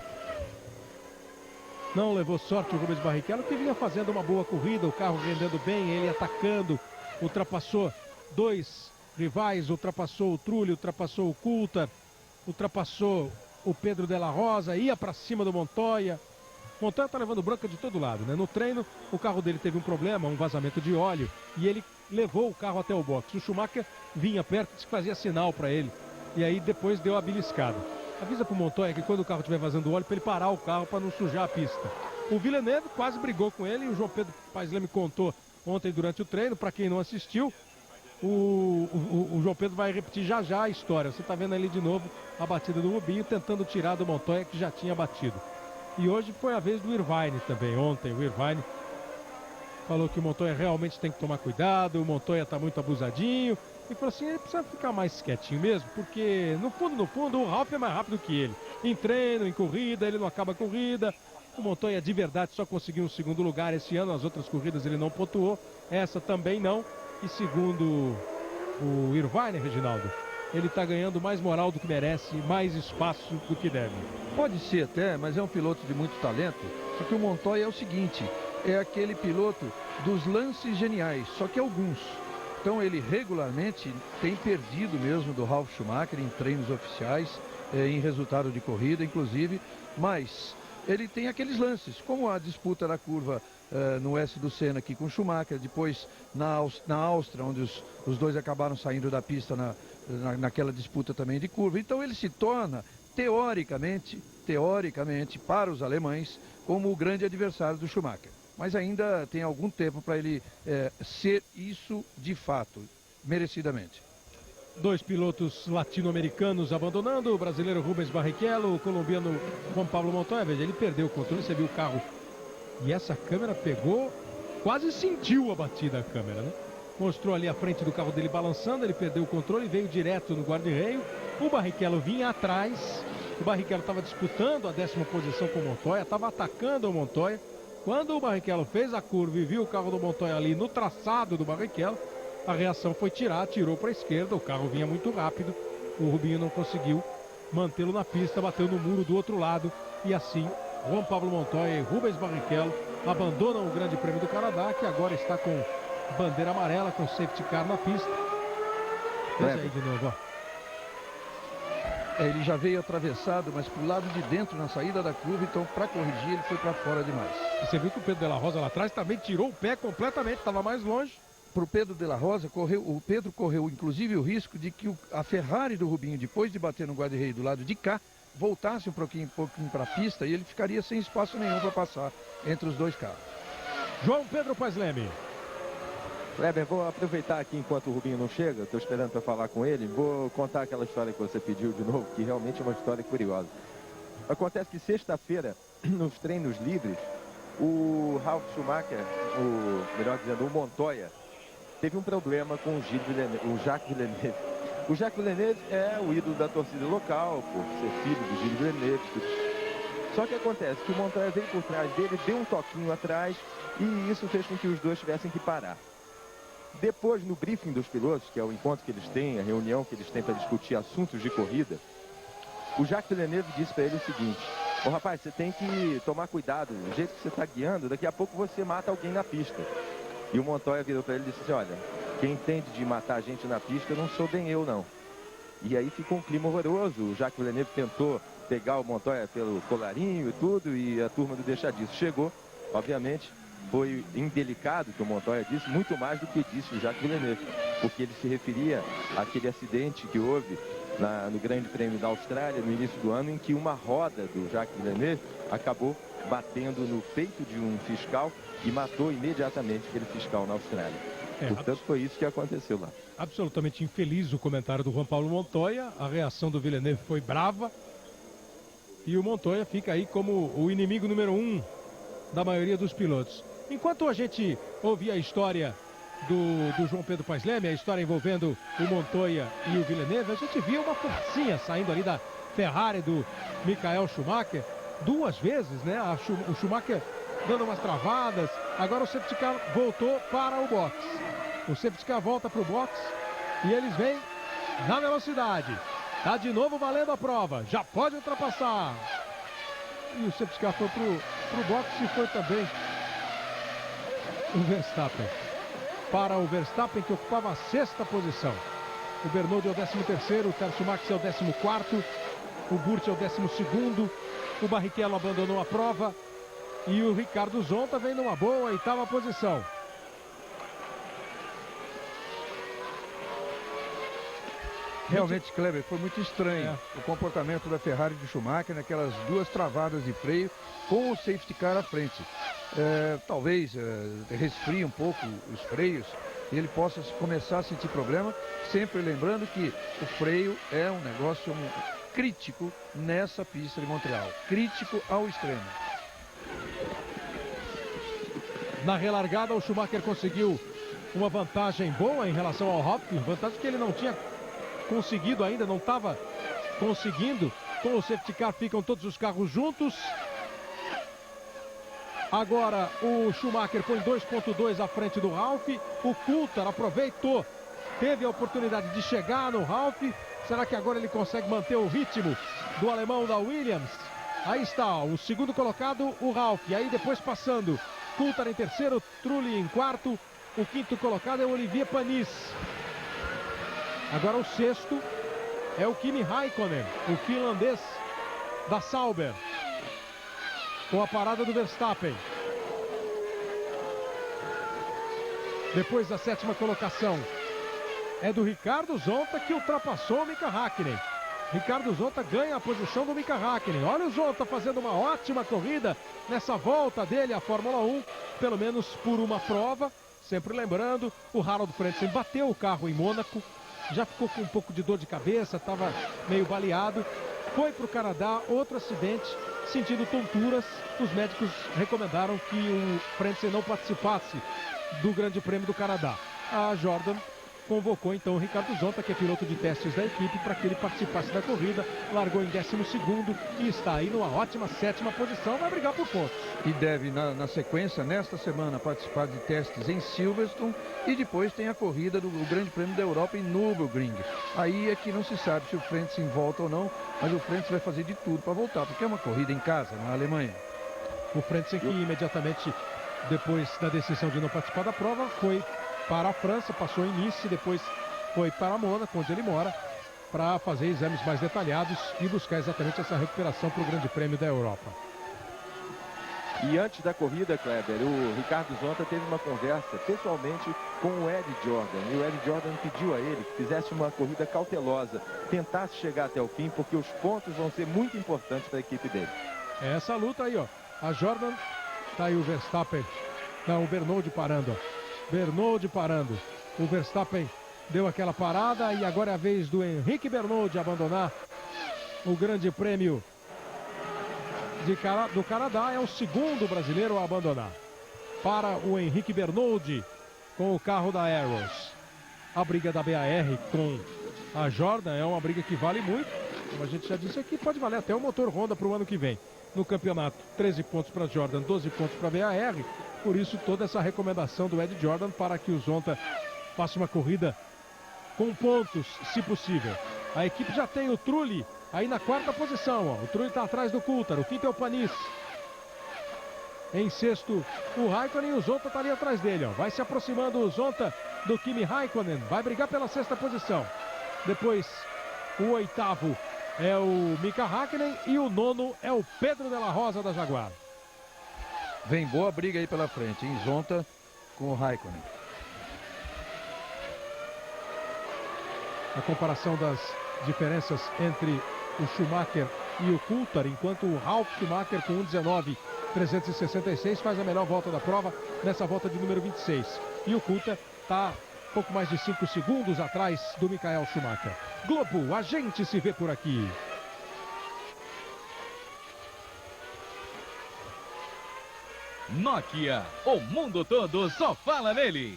Não levou sorte o Rubens Barrichello, que vinha fazendo uma boa corrida, o carro rendendo bem, ele atacando, ultrapassou 2 rivais, ultrapassou o Trulli, ultrapassou o Coulthard, ultrapassou o Pedro de la Rosa, ia para cima do Montoya. Montoya tá levando branca de todo lado, né? No treino, o carro dele teve um problema, um vazamento de óleo, e ele levou o carro até o box. O Schumacher vinha perto, disse que fazia sinal para ele, e aí depois deu a beliscada. Avisa pro Montoya que quando o carro estiver vazando óleo, para ele parar o carro para não sujar a pista. O Villeneuve quase brigou com ele, e o João Pedro Paislet me contou ontem durante o treino, para quem não assistiu, o João Pedro vai repetir já já a história. Você está vendo ali de novo a batida do Rubinho, tentando tirar do Montoya, que já tinha batido. E hoje foi a vez do Irvine também. Ontem o Irvine falou que o Montoya realmente tem que tomar cuidado, o Montoya está muito abusadinho. E falou assim, ele precisa ficar mais quietinho mesmo, porque no fundo, o Ralf é mais rápido que ele. Em treino, em corrida, ele não acaba a corrida. O Montoya de verdade só conseguiu um segundo lugar esse ano, as outras corridas ele não pontuou, essa também não. E segundo o Irvine, Reginaldo, ele está ganhando mais moral do que merece, mais espaço do que deve. Pode ser até, mas é um piloto de muito talento. Só que o Montoya é o seguinte, é aquele piloto dos lances geniais, só que alguns. Então ele regularmente tem perdido mesmo do Ralf Schumacher em treinos oficiais, em resultado de corrida, inclusive, mas ele tem aqueles lances, como a disputa da curva no S do Senna aqui com o Schumacher, depois na Áustria, onde os dois acabaram saindo da pista naquela disputa também de curva. Então ele se torna, teoricamente, para os alemães, como o grande adversário do Schumacher. Mas ainda tem algum tempo para ele ser isso de fato, merecidamente. 2 pilotos latino-americanos abandonando, o brasileiro Rubens Barrichello, o colombiano Juan Pablo Montoya. Veja, ele perdeu o controle, você viu o carro. E essa câmera pegou, quase sentiu a batida a câmera, né? Mostrou ali a frente do carro dele balançando, ele perdeu o controle, veio direto no guarda-reio. O Barrichello vinha atrás, o Barrichello estava disputando a 10ª posição com o Montoya, estava atacando o Montoya. Quando o Barrichello fez a curva e viu o carro do Montoya ali no traçado do Barrichello, a reação foi tirar, tirou para a esquerda, o carro vinha muito rápido, o Rubinho não conseguiu mantê-lo na pista, bateu no muro do outro lado, e assim Juan Pablo Montoya e Rubens Barrichello abandonam o Grande Prêmio do Canadá, que agora está com bandeira amarela, com safety car na pista. Veja aí de novo, ó. Ele já veio atravessado, mas pro lado de dentro na saída da curva, então para corrigir ele foi para fora demais. E você viu que o Pedro de la Rosa lá atrás também tirou o pé completamente, estava mais longe. Para o Pedro de la Rosa, o Pedro correu inclusive o risco de que a Ferrari do Rubinho, depois de bater no guarda-reio do lado de cá, voltasse um pouquinho para a pista e ele ficaria sem espaço nenhum para passar entre os dois carros. João Pedro Pasleme. Kleber, vou aproveitar aqui enquanto o Rubinho não chega, estou esperando para falar com ele, vou contar aquela história que você pediu de novo, que realmente é uma história curiosa. Acontece que sexta-feira, nos treinos livres, o Ralf Schumacher, melhor dizendo, o Montoya, teve um problema com o Jacques Villeneuve. O Jacques Villeneuve é o ídolo da torcida local, por ser filho do Gilles Villeneuve. Só que acontece que o Montoya veio por trás dele, deu um toquinho atrás e isso fez com que os dois tivessem que parar. Depois, no briefing dos pilotos, que é o encontro que eles têm, a reunião que eles têm para discutir assuntos de corrida, o Jacques Villeneuve disse para ele o seguinte: ô rapaz, você tem que tomar cuidado, do jeito que você está guiando, daqui a pouco você mata alguém na pista. E o Montoya virou para ele e disse assim: olha, quem entende de matar gente na pista não sou bem eu, não. E aí ficou um clima horroroso. O Jacques Villeneuve tentou pegar o Montoya pelo colarinho e tudo, e a turma do deixa disso chegou. Obviamente, foi indelicado que o Montoya disse, muito mais do que disse o Jacques Villeneuve, porque ele se referia àquele acidente que houve no Grande Prêmio da Austrália, no início do ano, em que uma roda do Jacques Villeneuve acabou batendo no peito de um fiscal e matou imediatamente aquele fiscal na Austrália. Portanto, foi isso que aconteceu lá. Absolutamente infeliz o comentário do Juan Paulo Montoya. A reação do Villeneuve foi brava. E o Montoya fica aí como o inimigo número 1 da maioria dos pilotos. Enquanto a gente ouvia a história do João Pedro Paes Leme, a história envolvendo o Montoya e o Villeneuve, a gente via uma fumacinha saindo ali da Ferrari do Michael Schumacher. 2 vezes, né? O Schumacher dando umas travadas. Agora o safety car voltou para o box. O safety car volta para o box e eles vêm na velocidade. Tá de novo valendo a prova. Já pode ultrapassar. E o safety car foi pro box e foi também o Verstappen. Para o Verstappen, que ocupava a 6ª posição. O Bernoulli é o 13º, o Tercio Max é o 14º, o Burt é o 12º, o Barrichello abandonou a prova e o Ricardo Zonta vem numa boa 8ª posição. Realmente, Kleber, foi muito estranho o comportamento da Ferrari de Schumacher naquelas 2 travadas de freio com o safety car à frente. Talvez resfrie um pouco os freios e ele possa começar a sentir problema, sempre lembrando que o freio é um negócio crítico nessa pista de Montreal, crítico ao extremo. Na relargada, o Schumacher conseguiu uma vantagem boa em relação ao Hopkins, vantagem que ele não tinha conseguido ainda, não estava conseguindo. Com o safety car ficam todos os carros juntos. Agora o Schumacher põe 2.2 à frente do Ralf. O Coulthard aproveitou, teve a oportunidade de chegar no Ralf. Será que agora ele consegue manter o ritmo do alemão da Williams? Aí está, o segundo colocado, o Ralf. E aí depois passando, Coulthard em terceiro, Trulli em quarto. O quinto colocado é o Olivier Panis. Agora o sexto é o Kimi Raikkonen, o finlandês da Sauber, com a parada do Verstappen. Depois a 7ª colocação é do Ricardo Zonta, que ultrapassou o Mika Häkkinen. Ricardo Zonta ganha a posição do Mika Häkkinen. Olha o Zonta fazendo uma ótima corrida nessa volta dele à Fórmula 1, pelo menos por uma prova. Sempre lembrando, o Harold Frentzen bateu o carro em Mônaco, já ficou com um pouco de dor de cabeça, estava meio baleado. Foi para o Canadá, outro acidente, sentindo tonturas. Os médicos recomendaram que o Frentzen não participasse do Grande Prêmio do Canadá. A Jordan convocou então o Ricardo Zonta, que é piloto de testes da equipe, para que ele participasse da corrida. Largou em 12º e está aí numa ótima 7ª posição, vai brigar por pontos. E deve, na sequência, nesta semana, participar de testes em Silverstone e depois tem a corrida do Grande Prêmio da Europa em Nürburgring. Aí é que não se sabe se o Frentzen volta ou não, mas o Frentzen vai fazer de tudo para voltar, porque é uma corrida em casa, na Alemanha. O Frentzen, que imediatamente depois da decisão de não participar da prova, foi para a França, passou em Nice, depois foi para Mônaco, onde ele mora, para fazer exames mais detalhados e buscar exatamente essa recuperação para o Grande Prêmio da Europa. E antes da corrida, Kleber, o Ricardo Zonta teve uma conversa pessoalmente com o Ed Jordan. E o Ed Jordan pediu a ele que fizesse uma corrida cautelosa, tentasse chegar até o fim, porque os pontos vão ser muito importantes para a equipe dele. É essa luta aí, ó. A Jordan, tá aí o Verstappen, não, o Bernoulli parando, ó. Bernoulli parando. O Verstappen deu aquela parada e agora é a vez do Henrique Bernoulli abandonar o Grande Prêmio do Canadá. É o segundo brasileiro a abandonar. Para o Henrique Bernoulli com o carro da Arrows. A briga da BAR com a Jordan. É uma briga que vale muito. Como a gente já disse aqui, pode valer até o motor Honda para o ano que vem. No campeonato, 13 pontos para Jordan, 12 pontos para a VAR. Por isso, toda essa recomendação do Ed Jordan para que o Zonta faça uma corrida com pontos, se possível. A equipe já tem o Trulli aí na 4ª posição. Ó. O Trulli está atrás do Coulthard, o 5º é o Panis. Em 6º, o Raikkonen, e o Zonta está ali atrás dele. Ó. Vai se aproximando o Zonta do Kimi Raikkonen. Vai brigar pela 6ª posição. Depois, o 8º é o Mika Hakkinen e o 9º é o Pedro de la Rosa da Jaguar. Vem boa briga aí pela frente, em Zonta com o Raikkonen. A comparação das diferenças entre o Schumacher e o Coulthard, enquanto o Ralf Schumacher com 1:19.366 faz a melhor volta da prova nessa volta de número 26. E o Coulthard está pouco mais de 5 segundos atrás do Michael Schumacher. Globo, a gente se vê por aqui. Nokia, o mundo todo só fala nele.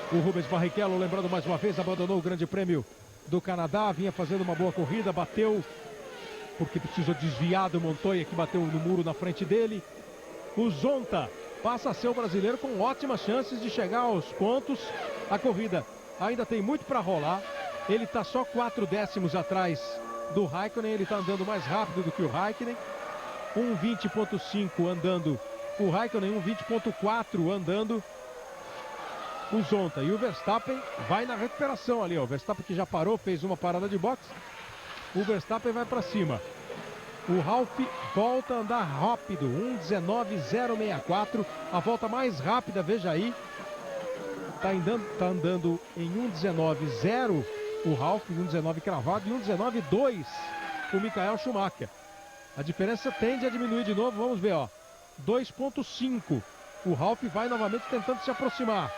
O Rubens Barrichello, lembrando mais uma vez, abandonou o Grande Prêmio do Canadá, vinha fazendo uma boa corrida, bateu, porque precisou desviar do Montoya, que bateu no muro na frente dele. O Zonta passa a ser o brasileiro com ótimas chances de chegar aos pontos. A corrida ainda tem muito para rolar. Ele está só 4 décimos atrás do Raikkonen, ele está andando mais rápido do que o Raikkonen. 1:20.5 andando o Raikkonen, 1:20.4 andando o Zonta. E o Verstappen vai na recuperação ali, ó. O Verstappen que já parou, fez uma parada de boxe. O Verstappen vai para cima. O Ralf volta a andar rápido, 1:19.064. A volta mais rápida, veja aí. Tá andando em 1:19.0 o Ralf, 1:19 cravado, e 1:19.2 o Michael Schumacher. A diferença tende a diminuir de novo, vamos ver, ó. 2:5. O Ralf vai novamente tentando se aproximar.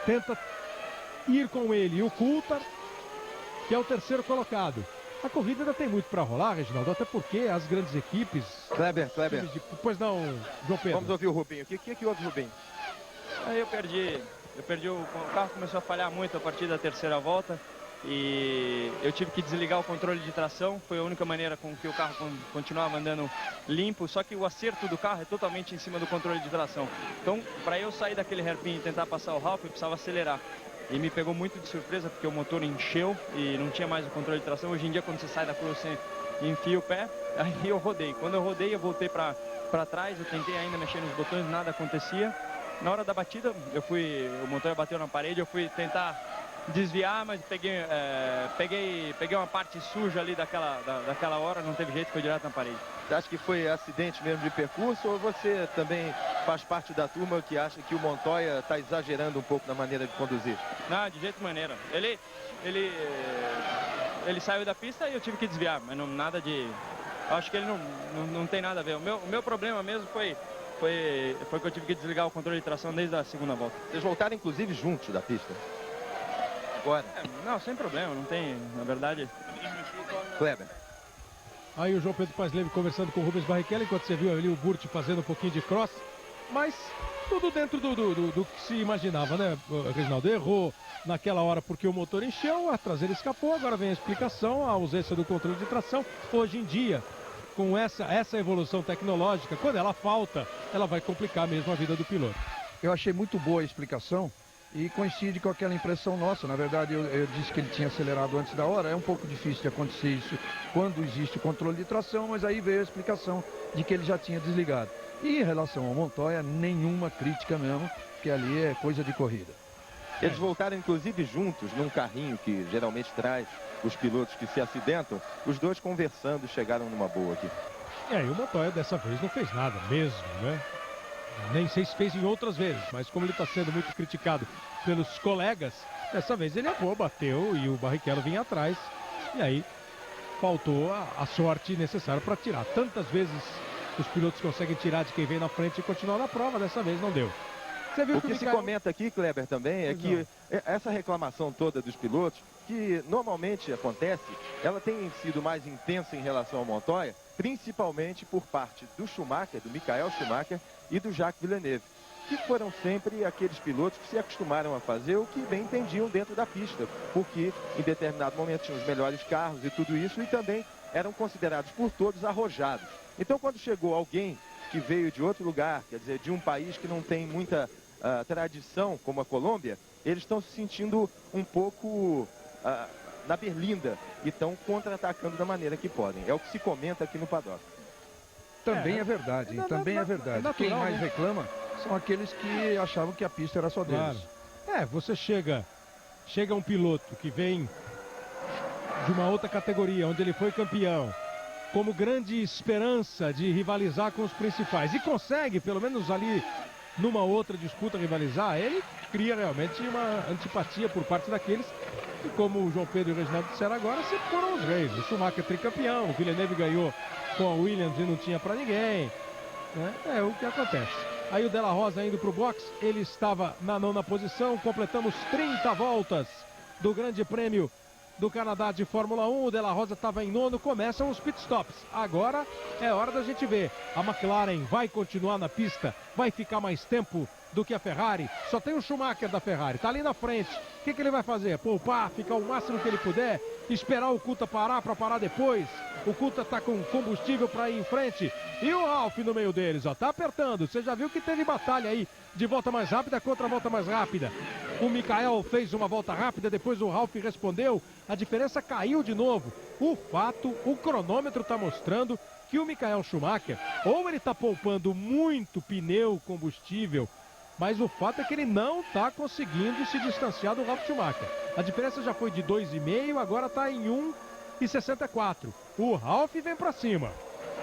Tenta ir com ele. E o Coulthard, que é o 3º colocado. A corrida ainda tem muito para rolar, Reginaldo, até porque as grandes equipes... Kleber. Pois não, João Pedro. Vamos ouvir o Rubinho. O que houve, Rubinho? Aí eu perdi o carro começou a falhar muito a partir da 3ª volta e eu tive que desligar o controle de tração. Foi a única maneira com que o carro continuava andando limpo, só que o acerto do carro é totalmente em cima do controle de tração. Então, para eu sair daquele hairpin e tentar passar o Ralf, eu precisava acelerar. E me pegou muito de surpresa porque o motor encheu e não tinha mais o controle de tração. Hoje em dia, quando você sai da curva, você enfia o pé. Aí eu rodei. Quando eu rodei, eu voltei para trás. Eu tentei ainda mexer nos botões, nada acontecia. Na hora da batida, o motor bateu na parede, eu fui tentar desviar, mas peguei uma parte suja ali daquela hora, não teve jeito, foi direto na parede. Você acha que foi acidente mesmo de percurso ou você também faz parte da turma que acha que o Montoya está exagerando um pouco na maneira de conduzir? Não, de jeito maneira. Ele saiu da pista e eu tive que desviar, mas não, nada de... Acho que ele não tem nada a ver. O meu problema mesmo foi que eu tive que desligar o controle de tração desde a 2ª volta. Vocês voltaram inclusive juntos da pista? Agora? Não, sem problema, não tem, na verdade... Kleber. Aí o João Pedro Paes Leme conversando com o Rubens Barrichello, enquanto você viu ali o Burt fazendo um pouquinho de cross, mas tudo dentro do que se imaginava, né, Reginaldo? Errou naquela hora porque o motor encheu, a traseira escapou, agora vem a explicação, a ausência do controle de tração. Hoje em dia, com essa evolução tecnológica, quando ela falta, ela vai complicar mesmo a vida do piloto. Eu achei muito boa a explicação e coincide com aquela impressão nossa. Na verdade, eu disse que ele tinha acelerado antes da hora. É um pouco difícil de acontecer isso quando existe o controle de tração, mas aí veio a explicação de que ele já tinha desligado. E em relação ao Montoya, nenhuma crítica mesmo, que ali é coisa de corrida. Eles voltaram inclusive juntos num carrinho que geralmente traz os pilotos que se acidentam. Os dois conversando chegaram numa boa aqui. E aí o Montoya dessa vez não fez nada mesmo, né? Nem sei se fez em outras vezes, mas como ele está sendo muito criticado pelos colegas, dessa vez ele errou, bateu e o Barrichello vinha atrás. E aí faltou a sorte necessária para tirar. Tantas vezes os pilotos conseguem tirar de quem vem na frente e continuar na prova, dessa vez não deu. Você viu o que se comenta aqui, Kleber, também é que essa reclamação toda dos pilotos, que normalmente acontece, ela tem sido mais intensa em relação ao Montoya, principalmente por parte do Schumacher, do Michael Schumacher e do Jacques Villeneuve, que foram sempre aqueles pilotos que se acostumaram a fazer o que bem entendiam dentro da pista, porque em determinado momento tinham os melhores carros e tudo isso, e também eram considerados por todos arrojados. Então, quando chegou alguém que veio de outro lugar, quer dizer, de um país que não tem muita tradição, como a Colômbia, eles estão se sentindo um pouco na berlinda e estão contra-atacando da maneira que podem. É o que se comenta aqui no paddock. Também é verdade, hein? Também é verdade. natural, Quem mais né? reclama são aqueles que achavam que a pista era só deles. Claro. Você chega um piloto que vem de uma outra categoria, onde ele foi campeão, como grande esperança de rivalizar com os principais, e consegue, pelo menos ali, numa outra disputa rivalizar, ele cria realmente uma antipatia por parte daqueles que, como o João Pedro e o Reginaldo disseram agora, sempre foram os reis. O Schumacher tricampeão, o Villeneuve ganhou com a Williams e não tinha para ninguém, né? É o que acontece. Aí o Della Rosa indo para o box, ele estava na 9ª posição, completamos 30 voltas do Grande Prêmio do Canadá de Fórmula 1, o Della Rosa estava em 9º, começam os pitstops. Agora é hora da gente ver. A McLaren vai continuar na pista, vai ficar mais tempo do que a Ferrari. Só tem o Schumacher da Ferrari, tá ali na frente. O que ele vai fazer? Poupar, ficar o máximo que ele puder, esperar o Coulthard parar para parar depois. O Coulthard tá com combustível para ir em frente. E o Ralf no meio deles, ó, tá apertando. Você já viu que teve batalha aí de volta mais rápida contra volta mais rápida. O Michael fez uma volta rápida, depois o Ralf respondeu. A diferença caiu de novo. O cronômetro está mostrando que o Michael Schumacher, ou ele está poupando muito pneu, combustível, mas o fato é que ele não está conseguindo se distanciar do Ralf Schumacher. A diferença já foi de 2,5, agora está em 1,64. O Ralf vem para cima.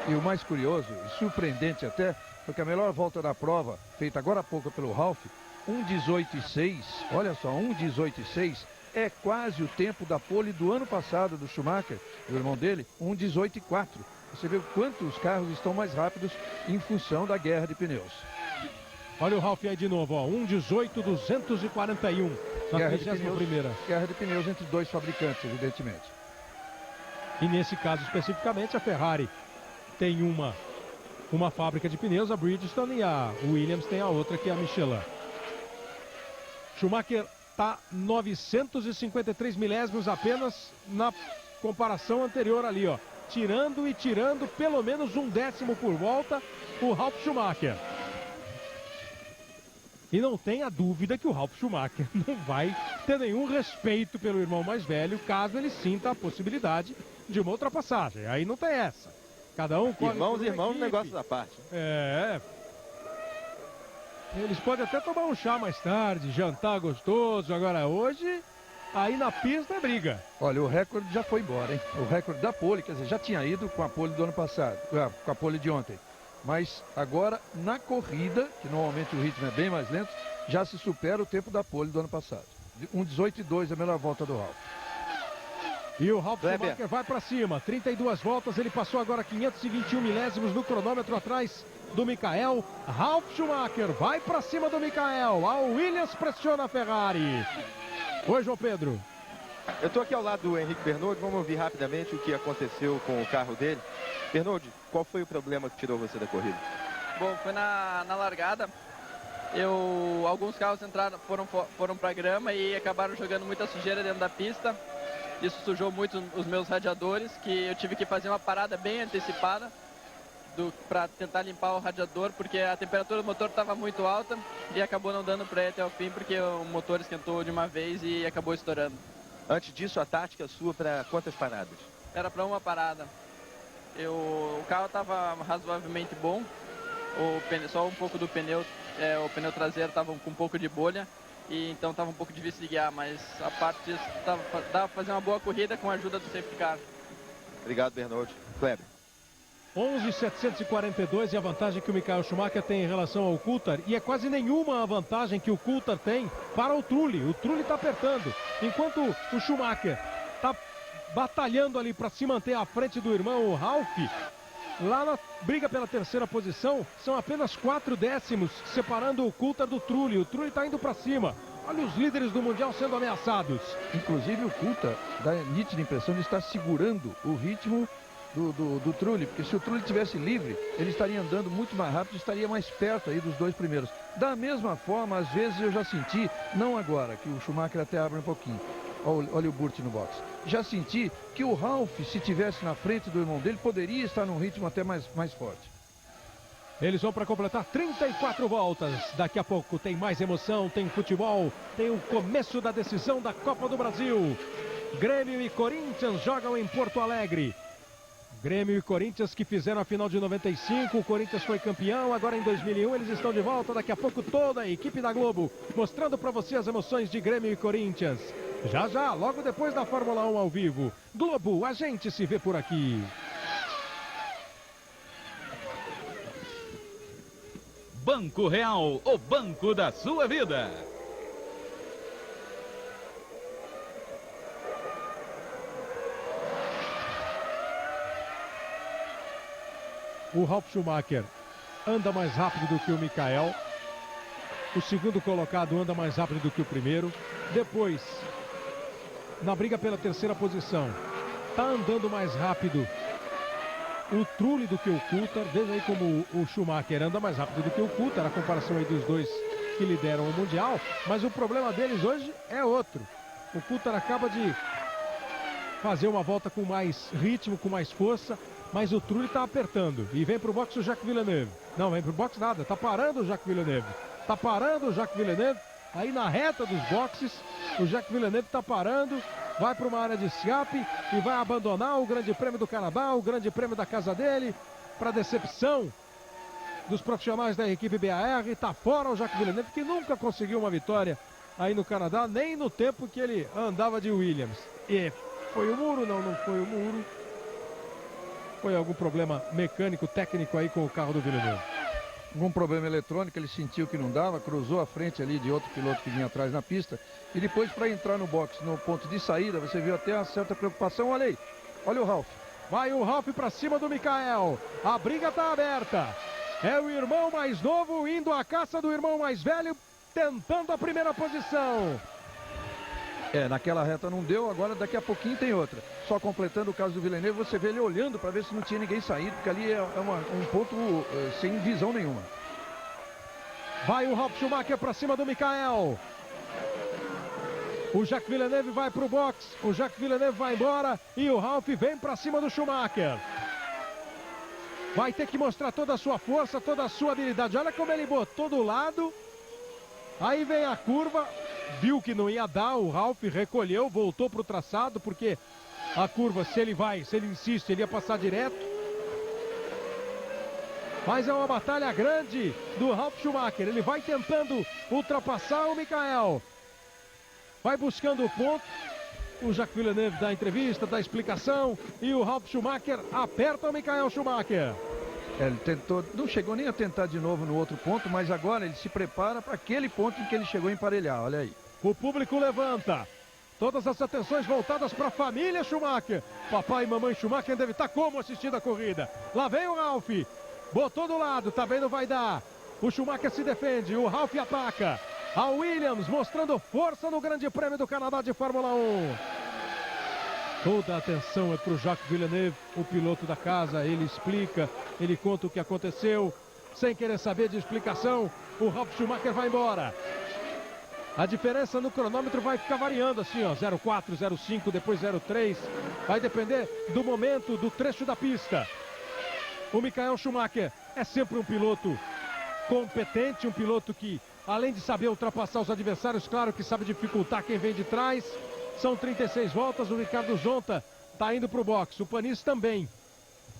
E o mais curioso, e surpreendente até, foi que a melhor volta da prova, feita agora há pouco pelo Ralf, 1,18,6, olha só, 1,18,6 é quase o tempo da pole do ano passado do Schumacher, do irmão dele, 1,18,4. Você vê quantos carros estão mais rápidos em função da guerra de pneus. Olha o Ralf aí de novo, ó, 1,18,241 na 31ª. Guerra de pneus entre dois fabricantes, evidentemente. E nesse caso especificamente, a Ferrari tem uma fábrica de pneus, a Bridgestone, e a Williams tem a outra, que é a Michelin. Schumacher está 953 milésimos apenas na comparação anterior ali, ó. Tirando e tirando pelo menos 1/10 por volta o Ralf Schumacher. E não tenha dúvida que o Ralf Schumacher não vai ter nenhum respeito pelo irmão mais velho, caso ele sinta a possibilidade de uma ultrapassagem. Aí não tem essa. Cada um corre irmãos, negócio da parte. É. Eles podem até tomar um chá mais tarde, jantar gostoso. Agora hoje, aí na pista é briga. Olha, o recorde já foi embora, hein? O recorde da pole, quer dizer, já tinha ido com a pole do ano passado, com a pole de ontem. Mas agora, na corrida, que normalmente o ritmo é bem mais lento, já se supera o tempo da pole do ano passado. 1,18,2 é a melhor volta do Ralf. E o Ralf Schumacher vai para cima, 32 voltas, ele passou agora 521 milésimos no cronômetro atrás do Michael. Ralf Schumacher vai para cima do Michael, a Williams pressiona a Ferrari. Oi, João Pedro. Eu estou aqui ao lado do Henrique Bernoldi, vamos ouvir rapidamente o que aconteceu com o carro dele. Bernoldi, qual foi o problema que tirou você da corrida? Bom, foi na largada. Alguns carros foram para a grama e acabaram jogando muita sujeira dentro da pista. Isso sujou muito os meus radiadores, que eu tive que fazer uma parada bem antecipada para tentar limpar o radiador, porque a temperatura do motor estava muito alta e acabou não dando para ir até o fim, porque o motor esquentou de uma vez e acabou estourando. Antes disso, a tática sua para quantas paradas? Era para uma parada. O carro estava razoavelmente bom, só um pouco do pneu, o pneu traseiro estava com um pouco de bolha, e então estava um pouco difícil de guiar, mas a parte disso dava para fazer uma boa corrida com a ajuda do safety car. Obrigado, Bernoldi. Kleber. 11,742 e a vantagem que o Michael Schumacher tem em relação ao Coulthard, e é quase nenhuma a vantagem que o Coulthard tem para o Trulli. O Trulli está apertando, enquanto o Schumacher está batalhando ali para se manter à frente do irmão, o Ralf. Lá na briga pela terceira posição, são apenas 4 décimos separando o Coulthard do Trulli. O Trulli está indo para cima. Olha os líderes do Mundial sendo ameaçados. Inclusive o Coulthard dá a nítida impressão de estar segurando o ritmo do Trulli, porque se o Trulli tivesse livre, ele estaria andando muito mais rápido, estaria mais perto aí dos dois primeiros. Da mesma forma, às vezes eu já senti, não agora, que o Schumacher até abre um pouquinho, olha o Burt no box, já senti que o Ralf, se tivesse na frente do irmão dele, poderia estar num ritmo até mais forte. Eles vão para completar 34 voltas. Daqui a pouco tem mais emoção, tem futebol, tem o começo da decisão da Copa do Brasil. Grêmio e Corinthians jogam em Porto Alegre. Grêmio e Corinthians que fizeram a final de 95, o Corinthians foi campeão, agora em 2001 eles estão de volta. Daqui a pouco toda a equipe da Globo mostrando para você as emoções de Grêmio e Corinthians. Já já, logo depois da Fórmula 1 ao vivo. Globo, a gente se vê por aqui. Banco Real, o banco da sua vida. O Ralf Schumacher anda mais rápido do que o Michael. O segundo colocado anda mais rápido do que o primeiro. Depois, na briga pela terceira posição, está andando mais rápido o Trulli do que o Coulthard. Veja aí como o Schumacher anda mais rápido do que o Coulthard, a comparação aí dos dois que lideram o Mundial. Mas o problema deles hoje é outro. O Coulthard acaba de fazer uma volta com mais ritmo, com mais força, mas o Trulli está apertando. E vem para o boxe o Jacques Villeneuve. Não, vem para o boxe nada, está parando o Jacques Villeneuve. Está parando o Jacques Villeneuve. Aí na reta dos boxes, o Jacques Villeneuve está parando. Vai para uma área de escape e vai abandonar o Grande Prêmio do Canadá, o Grande Prêmio da casa dele, para decepção dos profissionais da equipe BAR. Está fora o Jacques Villeneuve, que nunca conseguiu uma vitória aí no Canadá, nem no tempo que ele andava de Williams. E foi o muro? Não, não foi o muro. Foi algum problema mecânico, técnico aí com o carro do Villeneuve. Algum problema eletrônico, ele sentiu que não dava, cruzou a frente ali de outro piloto que vinha atrás na pista. E depois, para entrar no box, no ponto de saída, você viu até uma certa preocupação. Olha aí, olha o Ralf. Vai o Ralf para cima do Michael. A briga está aberta. É o irmão mais novo indo à caça do irmão mais velho, tentando a primeira posição. Naquela reta não deu, agora daqui a pouquinho tem outra. Só completando o caso do Villeneuve, você vê ele olhando para ver se não tinha ninguém saído, porque ali é um ponto sem visão nenhuma. Vai o Ralf Schumacher para cima do Michael. O Jacques Villeneuve vai para o box, o Jacques Villeneuve vai embora e o Ralf vem para cima do Schumacher. Vai ter que mostrar toda a sua força, toda a sua habilidade. Olha como ele botou do lado. Aí vem a curva, viu que não ia dar, o Ralf recolheu, voltou para o traçado, porque a curva, se ele insiste, ele ia passar direto. Mas é uma batalha grande do Ralf Schumacher, ele vai tentando ultrapassar o Michael. Vai buscando o ponto, o Jacques Villeneuve dá entrevista, dá explicação, e o Ralf Schumacher aperta o Michael Schumacher. Ele tentou, não chegou nem a tentar de novo no outro ponto, mas agora ele se prepara para aquele ponto em que ele chegou a emparelhar, olha aí. O público levanta, todas as atenções voltadas para a família Schumacher. Papai e mamãe Schumacher devem estar como assistindo a corrida. Lá vem o Ralf, botou do lado, também não vai dar. O Schumacher se defende, o Ralf ataca. A Williams mostrando força no Grande Prêmio do Canadá de Fórmula 1. Toda a atenção é para o Jacques Villeneuve, o piloto da casa. Ele explica, ele conta o que aconteceu. Sem querer saber de explicação, o Ralf Schumacher vai embora. A diferença no cronômetro vai ficar variando assim, ó, 0,4, 0,5, depois 0,3. Vai depender do momento, do trecho da pista. O Michael Schumacher é sempre um piloto competente, um piloto que, além de saber ultrapassar os adversários, claro que sabe dificultar quem vem de trás. São 36 voltas, o Ricardo Zonta está indo para o boxe, o Panis também.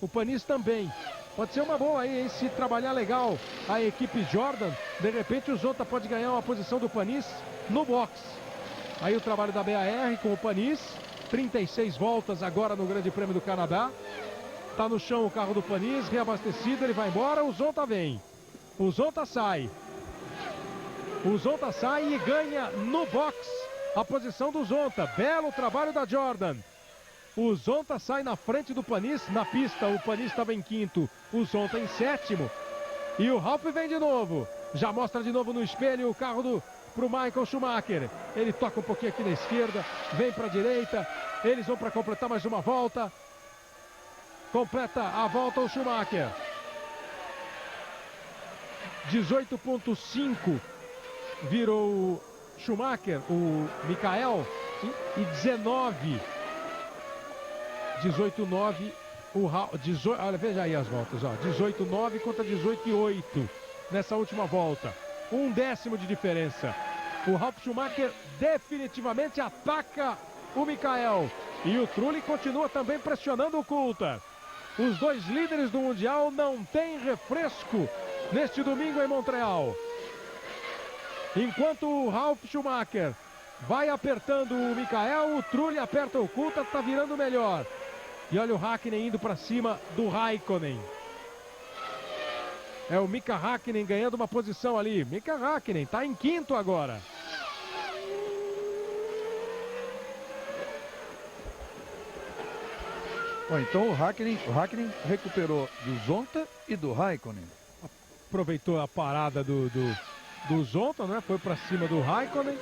O Panis também. Pode ser uma boa aí, hein? Se trabalhar legal a equipe Jordan, de repente o Zonta pode ganhar uma posição do Panis no boxe. Aí o trabalho da BAR com o Panis, 36 voltas agora no Grande Prêmio do Canadá. Está no chão o carro do Panis, reabastecido, ele vai embora, o Zonta vem. O Zonta sai. O Zonta sai e ganha no boxe a posição do Zonta. Belo trabalho da Jordan. O Zonta sai na frente do Panis na pista. O Panis estava em quinto, o Zonta em sétimo. E o Ralf vem de novo. Já mostra de novo no espelho o carro pro Michael Schumacher. Ele toca um pouquinho aqui na esquerda, vem para a direita. Eles vão para completar mais uma volta. Completa a volta o Schumacher. 18,5 virou o Schumacher, o Michael, e 19. 18,9 o Ralf. Olha, veja aí as voltas, ó. 18,9 contra 18,8 nessa última volta. 1/10 de diferença. O Ralf Schumacher definitivamente ataca o Michael. E o Trulli continua também pressionando o Coulthard. Os dois líderes do Mundial não têm refresco neste domingo em Montreal. Enquanto o Ralf Schumacher vai apertando o Michael, o Trulli aperta o Coulthard, tá virando melhor. E olha o Häkkinen indo para cima do Raikkonen. É o Mika Häkkinen ganhando uma posição ali. Mika Häkkinen tá em quinto agora. Bom, então o Häkkinen recuperou do Zonta e do Raikkonen. Aproveitou a parada do Zonta, né? Foi para cima do Raikkonen.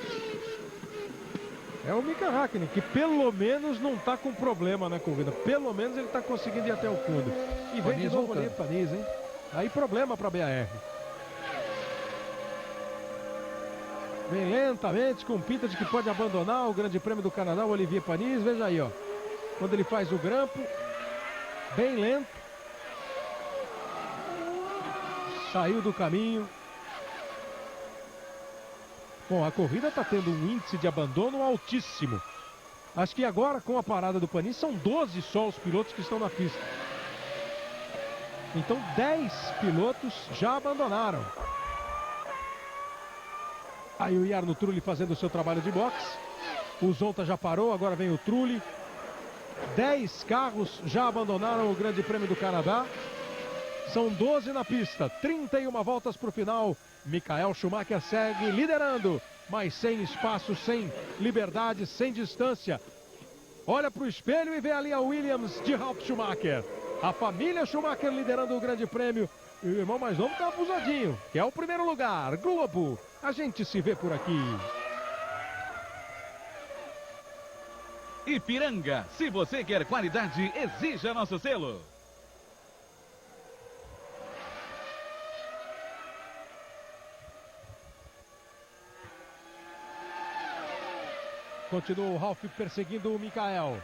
É o Mika Häkkinen, que pelo menos não tá com problema na corrida. Pelo menos ele tá conseguindo ir até o fundo. E vem de novo ali Panis, hein? Aí problema para a BAR. Vem lentamente, com pinta de que pode abandonar o Grande Prêmio do Canadá, o Olivier Panis. Veja aí, ó. Quando ele faz o grampo, bem lento. Saiu do caminho. Bom, a corrida está tendo um índice de abandono altíssimo. Acho que agora, com a parada do Panis, são 12 só os pilotos que estão na pista. Então 10 pilotos já abandonaram. Aí o Jarno Trulli fazendo o seu trabalho de boxe. O Zonta já parou, agora vem o Trulli. 10 carros já abandonaram o Grande Prêmio do Canadá. São 12 na pista, 31 voltas para o final. Michael Schumacher segue liderando, mas sem espaço, sem liberdade, sem distância. Olha para o espelho e vê ali a Williams de Ralf Schumacher. A família Schumacher liderando o Grande Prêmio. E o irmão mais novo está abusadinho, que é o primeiro lugar. Globo, a gente se vê por aqui. Ipiranga, se você quer qualidade, exija nosso selo. Continua o Ralf perseguindo o Michael.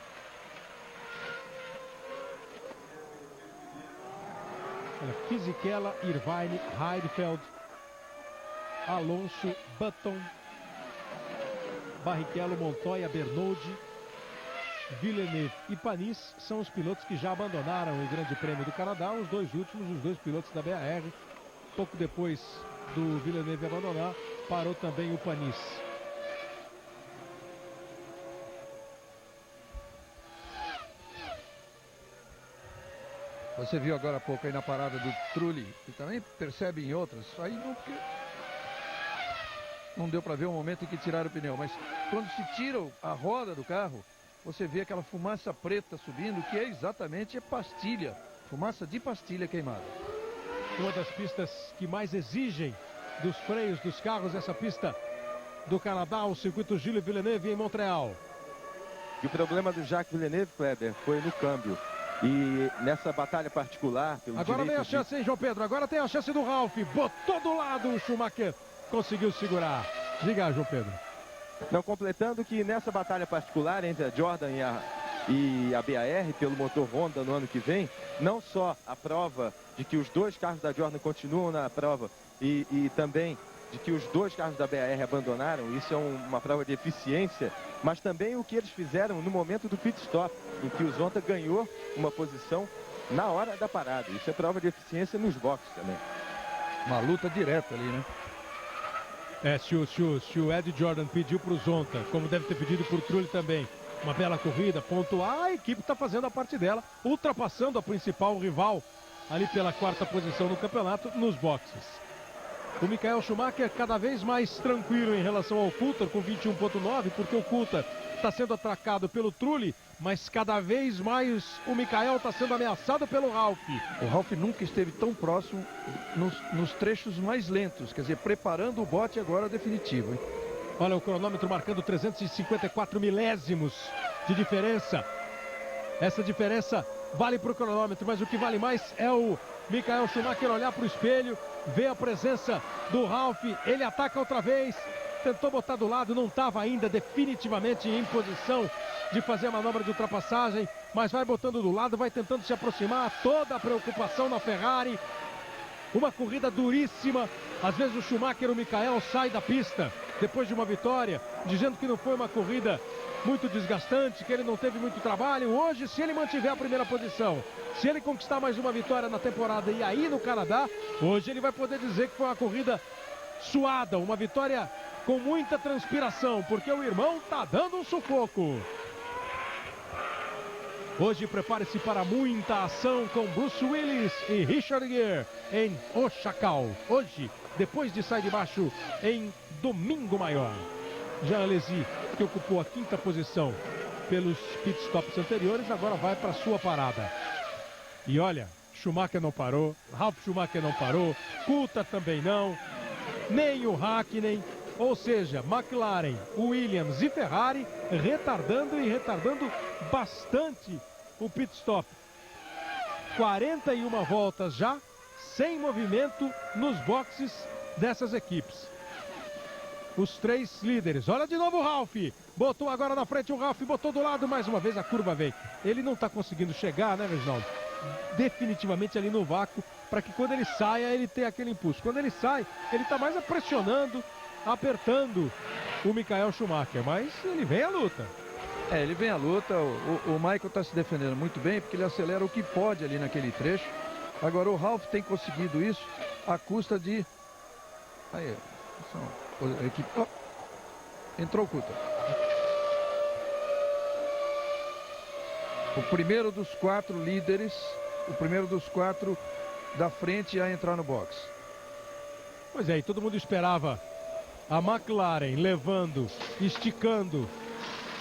Fisichella, Irvine, Heidfeld, Alonso, Button, Barrichello, Montoya, Bernoulli, Villeneuve e Panis são os pilotos que já abandonaram o Grande Prêmio do Canadá. Os dois últimos, os dois pilotos da BAR. Pouco depois do Villeneuve abandonar, parou também o Panis. Você viu agora há pouco aí na parada do Trulli, e também percebe em outras, aí não, porque não deu para ver o momento em que tiraram o pneu, mas quando se tira a roda do carro, você vê aquela fumaça preta subindo, que é exatamente pastilha, fumaça de pastilha queimada. Uma das pistas que mais exigem dos freios dos carros, essa pista do Canadá, o circuito Gilles Villeneuve em Montreal. E o problema do Jacques Villeneuve, Kleber, foi no câmbio. E nessa batalha particular... Agora vem a chance, hein, João Pedro? Agora tem a chance do Ralf. Botou do lado o Schumacher. Conseguiu segurar. Diga, João Pedro. Não, completando que nessa batalha particular entre a Jordan e a BAR, pelo motor Honda no ano que vem, não só a prova de que os dois carros da Jordan continuam na prova e também de que os dois carros da BAR abandonaram, isso é uma prova de eficiência, mas também o que eles fizeram no momento do pit stop, em que o Zonta ganhou uma posição na hora da parada. Isso é prova de eficiência nos boxes também. Uma luta direta ali, né? Se o Ed Jordan pediu para o Zonta, como deve ter pedido para o Trulli também, uma bela corrida, pontuar, a equipe está fazendo a parte dela, ultrapassando a principal rival ali pela quarta posição no campeonato nos boxes. O Michael Schumacher cada vez mais tranquilo em relação ao Coulthard com 21,9, porque o Coulthard está sendo atacado pelo Trulli, mas cada vez mais o Michael está sendo ameaçado pelo Ralf. O Ralf nunca esteve tão próximo nos trechos mais lentos, quer dizer, preparando o bote agora definitivo, hein? Olha o cronômetro marcando 354 milésimos de diferença. Essa diferença vale para o cronômetro, mas o que vale mais é o Michael Schumacher olhar para o espelho, ver a presença do Ralf, ele ataca outra vez, tentou botar do lado, não estava ainda definitivamente em posição de fazer a manobra de ultrapassagem, mas vai botando do lado, vai tentando se aproximar, toda a preocupação na Ferrari. Uma corrida duríssima, às vezes o Schumacher, o Michael, sai da pista depois de uma vitória, dizendo que não foi uma corrida muito desgastante, que ele não teve muito trabalho. Hoje, se ele mantiver a primeira posição, se ele conquistar mais uma vitória na temporada e aí no Canadá, hoje ele vai poder dizer que foi uma corrida suada, uma vitória com muita transpiração, porque o irmão tá dando um sufoco. Hoje prepare-se para muita ação com Bruce Willis e Richard Gere em O Chacal. Hoje, depois de sair de baixo em Domingo Maior. Jean Alesi, que ocupou a 5ª posição pelos pitstops anteriores, agora vai para sua parada. E olha, Schumacher não parou, Ralf Schumacher não parou, Coulthard também não, nem o Hakkinen. Ou seja, McLaren, Williams e Ferrari retardando bastante o pit stop. 41 voltas já, sem movimento nos boxes dessas equipes. Os 3 líderes. Olha de novo o Ralf. Botou agora na frente o Ralf, botou do lado, mais uma vez a curva vem. Ele não está conseguindo chegar, né, Reginaldo? Definitivamente ali no vácuo, para que quando ele saia, ele tenha aquele impulso. Quando ele sai, ele está mais pressionando, apertando o Michael Schumacher, mas ele vem à luta. Ele vem à luta, o Michael está se defendendo muito bem, porque ele acelera o que pode ali naquele trecho. Agora o Ralf tem conseguido isso à custa de... Aí, a equipe... Oh, entrou o Coulthard. O primeiro dos 4 líderes, o primeiro dos 4 da frente a entrar no box. Pois é, e todo mundo esperava a McLaren levando, esticando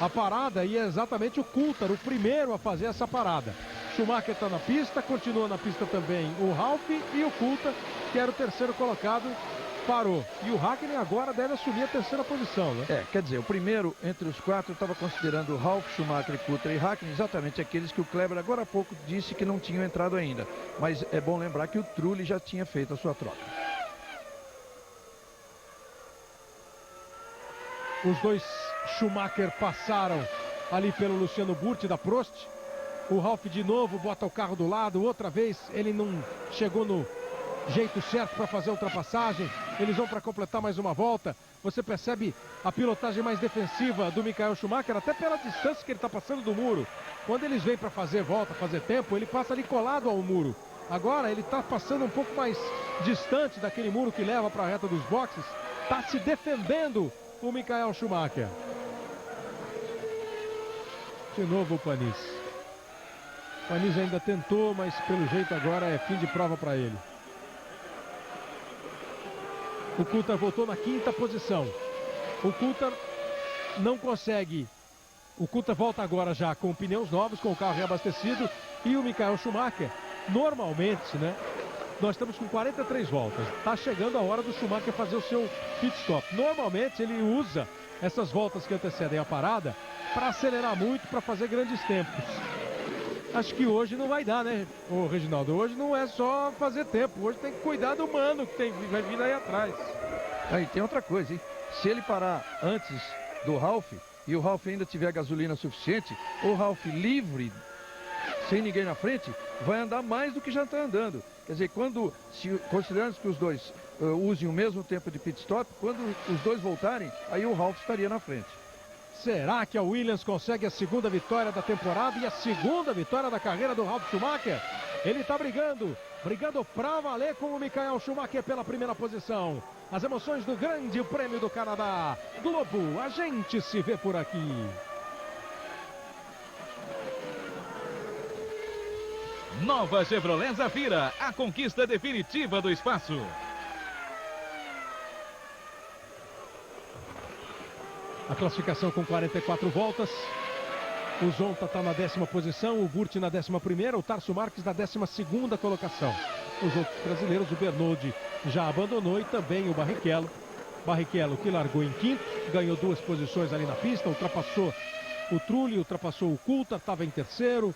a parada, e é exatamente o Coulthard, o primeiro a fazer essa parada. Schumacher está na pista, continua na pista também o Ralf, e o Coulthard, que era o terceiro colocado, parou. E o Hakkinen agora deve assumir a 3ª posição, né? Quer dizer, o primeiro entre os 4 estava considerando Ralf, Schumacher, Coulthard e Hakkinen, exatamente aqueles que o Kleber agora há pouco disse que não tinham entrado ainda. Mas é bom lembrar que o Trulli já tinha feito a sua troca. Os 2 Schumacher passaram ali pelo Luciano Burti da Prost. O Ralf de novo bota o carro do lado. Outra vez ele não chegou no jeito certo para fazer a ultrapassagem. Eles vão para completar mais uma volta. Você percebe a pilotagem mais defensiva do Michael Schumacher, até pela distância que ele está passando do muro. Quando eles vêm para fazer volta, fazer tempo, ele passa ali colado ao muro. Agora ele está passando um pouco mais distante daquele muro que leva para a reta dos boxes. Está se defendendo o Michael Schumacher. De novo o Panis. O Panis ainda tentou, mas pelo jeito agora é fim de prova para ele. O Coulthard voltou na 5ª posição. O Coulthard não consegue. O Coulthard volta agora já com pneus novos, com o carro reabastecido. E o Michael Schumacher, normalmente, né? Nós estamos com 43 voltas. Está chegando a hora do Schumacher fazer o seu pit stop. Normalmente ele usa essas voltas que antecedem a parada para acelerar muito, para fazer grandes tempos. Acho que hoje não vai dar, né, ô Reginaldo? Hoje não é só fazer tempo. Hoje tem que cuidar do mano que vai vir aí atrás. Aí tem outra coisa, hein? Se ele parar antes do Ralf e o Ralf ainda tiver gasolina suficiente, o Ralf livre, sem ninguém na frente, vai andar mais do que já está andando. Quer dizer, considerando que os 2 usem o mesmo tempo de pit stop, quando os 2 voltarem, aí o Ralf estaria na frente. Será que a Williams consegue a 2ª vitória da temporada e a 2ª vitória da carreira do Ralf Schumacher? Ele está brigando pra valer com o Michael Schumacher pela 1ª posição. As emoções do Grande Prêmio do Canadá. Globo, a gente se vê por aqui. Nova Chevrolet Zafira, a conquista definitiva do espaço. A classificação com 44 voltas. O Zonta está na 10ª posição, o Burti na 11ª, o Tarso Marques na 12ª colocação. Os outros brasileiros, o Bernoldi já abandonou e também o Barrichello. Barrichello que largou em 5º, ganhou 2 posições ali na pista, ultrapassou o Trulli, ultrapassou o Coulthard, estava em 3º.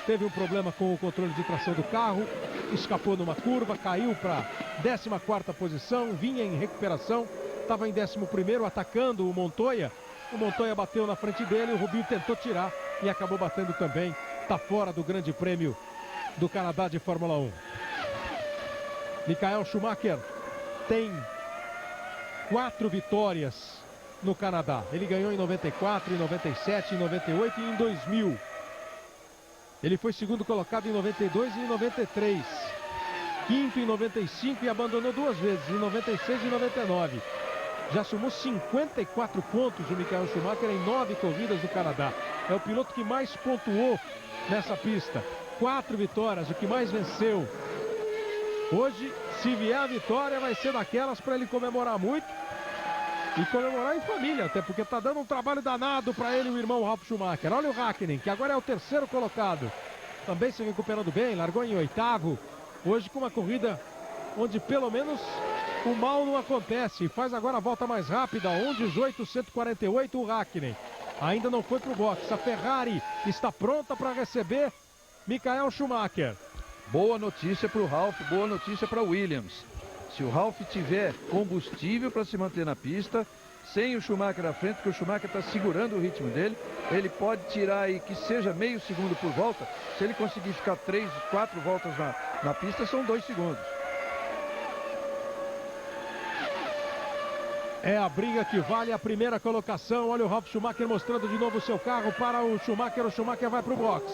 teve um problema com o controle de tração do carro, escapou numa curva, caiu para 14ª posição, vinha em recuperação, estava em 11º atacando o Montoya bateu na frente dele, o Rubinho tentou tirar e acabou batendo também, está fora do Grande Prêmio do Canadá de Fórmula 1. Michael Schumacher tem 4 vitórias no Canadá. Ele ganhou em 94, em 97, em 98 e em 2000. Ele foi segundo colocado em 92 e em 93. Quinto em 95 e abandonou 2 vezes, em 96 e 99. Já somou 54 pontos o Michael Schumacher em 9 corridas do Canadá. É o piloto que mais pontuou nessa pista. 4 vitórias, o que mais venceu. Hoje, se vier a vitória, vai ser daquelas para ele comemorar muito. E comemorar em família, até porque tá dando um trabalho danado para ele, o irmão Ralf Schumacher. Olha o Hakkinen, que agora é o 3º colocado. Também se recuperando bem, largou em 8º. Hoje com uma corrida onde pelo menos o mal não acontece. Faz agora a volta mais rápida, 1:18.148 o Hakkinen. Ainda não foi pro box. A Ferrari está pronta para receber Michael Schumacher. Boa notícia para o Ralf, boa notícia para o Williams. Se o Ralf tiver combustível para se manter na pista, sem o Schumacher à frente, porque o Schumacher está segurando o ritmo dele, ele pode tirar aí que seja meio segundo por volta. Se ele conseguir ficar 3, 4 voltas na pista, são 2 segundos. É a briga que vale a primeira colocação. Olha o Ralf Schumacher mostrando de novo o seu carro para o Schumacher vai para o box.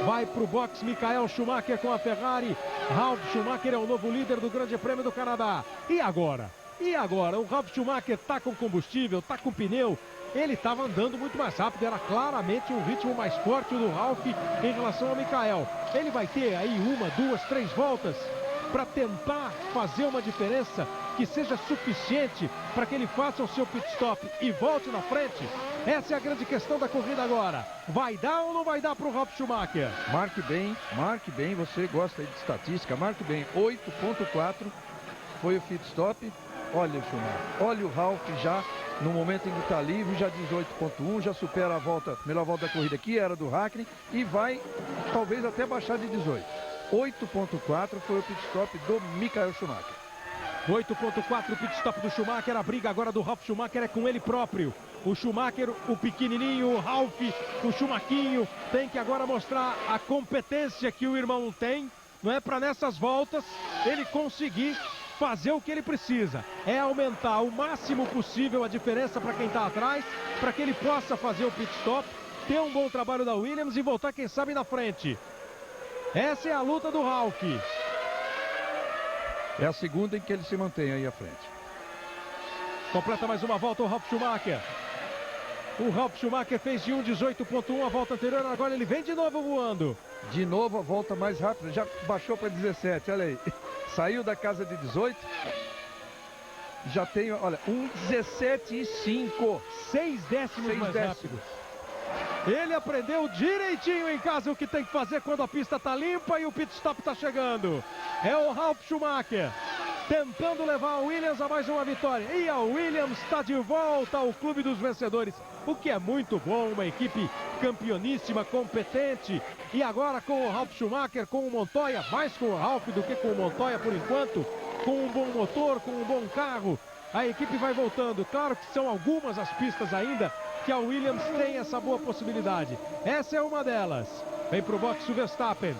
Vai para o box Michael Schumacher com a Ferrari. Ralf Schumacher é o novo líder do Grande Prêmio do Canadá. E agora? O Ralf Schumacher está com combustível, está com pneu. Ele estava andando muito mais rápido, era claramente um ritmo mais forte do Ralf em relação ao Michael. Ele vai ter aí 1, 2, 3 voltas para tentar fazer uma diferença que seja suficiente para que ele faça o seu pit stop e volte na frente. Essa é a grande questão da corrida agora. Vai dar ou não vai dar para o Ralf Schumacher? Marque bem, você gosta aí de estatística, marque bem, 8.4 foi o pit stop. Olha o Schumacher, olha o Ralf já no momento em que está livre, já 18.1, já supera a melhor volta da corrida que era do Hakkinen e vai talvez até baixar de 18. 8.4 foi o pit stop do Michael Schumacher. 8.4 pit stop do Schumacher, a briga agora do Ralf Schumacher é com ele próprio. O Schumacher, o pequenininho, o Ralf, o Schumaquinho, tem que agora mostrar a competência que o irmão tem, não é, para nessas voltas ele conseguir fazer o que ele precisa. É aumentar o máximo possível a diferença para quem está atrás, para que ele possa fazer o pit stop, ter um bom trabalho da Williams e voltar, quem sabe, na frente. Essa é a luta do Ralf. É a segunda em que ele se mantém aí à frente. Completa mais uma volta o Ralf Schumacher. O Ralf Schumacher fez de 1:18.1 a volta anterior, agora ele vem de novo voando. De novo a volta mais rápida, já baixou para 17, olha aí. Saiu da casa de 18. Já tem, olha, 1:17.5. 6 décimos mais rápido. Ele aprendeu direitinho em casa o que tem que fazer quando a pista está limpa e o pit stop está chegando. É o Ralf Schumacher tentando levar a Williams a mais uma vitória. E a Williams está de volta ao clube dos vencedores, o que é muito bom, uma equipe campeoníssima, competente. E agora com o Ralf Schumacher, com o Montoya, mais com o Ralf do que com o Montoya por enquanto, com um bom motor, com um bom carro, a equipe vai voltando. Claro que são algumas as pistas ainda que a Williams tem essa boa possibilidade. Essa é uma delas. Vem pro box o Verstappen.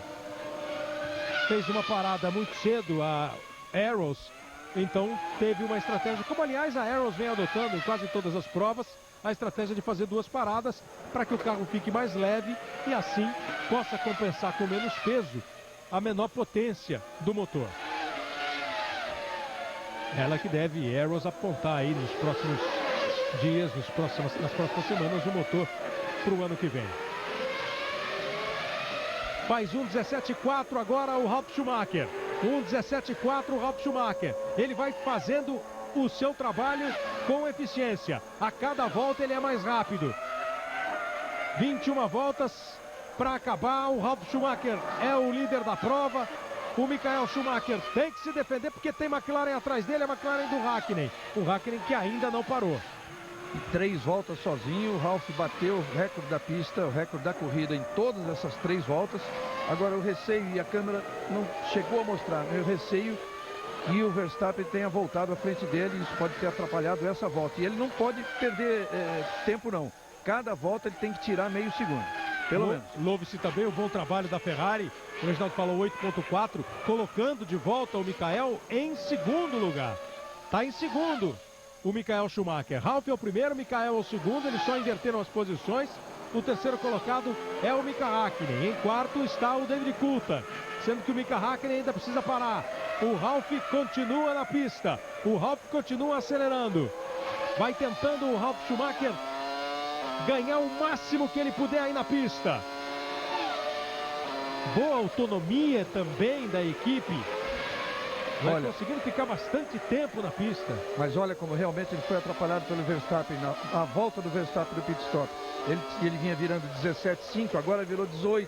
Fez uma parada muito cedo a Arrows, então teve uma estratégia, como aliás a Arrows vem adotando em quase todas as provas, a estratégia de fazer 2 paradas para que o carro fique mais leve e assim possa compensar com menos peso a menor potência do motor. Ela que deve, Arrows, apontar aí nos próximos dias, nas próximas semanas, o motor para o ano que vem. Faz 1:17.4 agora o Ralf Schumacher. 1:17.4 o Ralf Schumacher. Ele vai fazendo o seu trabalho com eficiência. A cada volta ele é mais rápido. 21 voltas para acabar. O Ralf Schumacher é o líder da prova. O Michael Schumacher tem que se defender porque tem McLaren atrás dele, a McLaren do Hakkinen. O Hakkinen que ainda não parou. 3 voltas sozinho. O Ralf bateu o recorde da pista, o recorde da corrida em todas essas 3 voltas. Agora o receio, e a câmera não chegou a mostrar, né? O receio que o Verstappen tenha voltado à frente dele, isso pode ter atrapalhado essa volta. E ele não pode perder tempo não. Cada volta ele tem que tirar meio segundo, pelo menos. Louve-se também o bom trabalho da Ferrari. O Reginaldo falou 8.4, colocando de volta o Michael em segundo lugar. Está em segundo o Michael Schumacher. Ralf é o primeiro, Michael é o segundo, eles só inverteram as posições. O terceiro colocado é o Mika Häkkinen. Em quarto está o David Coulthard, sendo que o Mika Häkkinen ainda precisa parar. O Ralf continua na pista, o Ralf continua acelerando. Vai tentando o Ralf Schumacher ganhar o máximo que ele puder aí na pista. Boa autonomia também da equipe. Vai conseguindo ficar bastante tempo na pista. Mas olha como realmente ele foi atrapalhado pelo Verstappen. A volta do Verstappen do pit stop. Ele vinha virando 17,5, agora virou 18,5.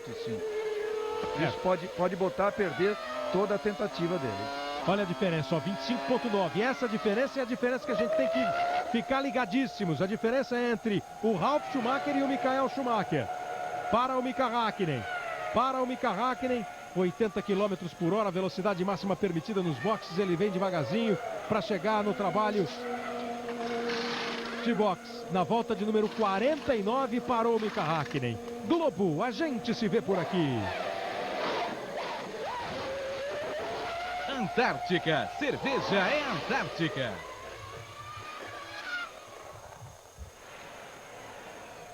Isso pode botar a perder toda a tentativa dele. Olha a diferença, ó, 25.9. Essa diferença é a diferença que a gente tem que ficar ligadíssimos. A diferença é entre o Ralf Schumacher e o Michael Schumacher. Para o Mika Häkkinen. Para o Mika Häkkinen, 80 km por hora, velocidade máxima permitida nos boxes. Ele vem devagarzinho para chegar no trabalho de box. Na volta de número 49 parou o Mika Häkkinen. Globo, a gente se vê por aqui. Antártica, cerveja é Antártica.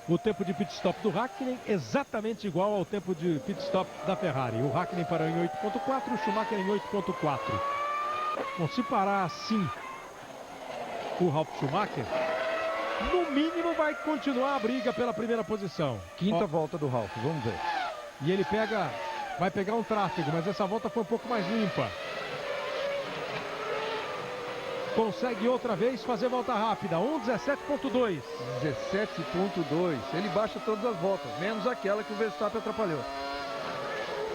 O tempo de pit stop do Häkkinen exatamente igual ao tempo de pit stop da Ferrari. O Häkkinen parou em 8.4, o Schumacher em 8.4. Bom, se parar assim o Ralf Schumacher, no mínimo vai continuar a briga pela primeira posição. Quinta volta do Ralf, vamos ver. E ele vai pegar um tráfego, mas essa volta foi um pouco mais limpa. Consegue outra vez fazer volta rápida, 1:17.2. 17.2. Ele baixa todas as voltas, menos aquela que o Verstappen atrapalhou.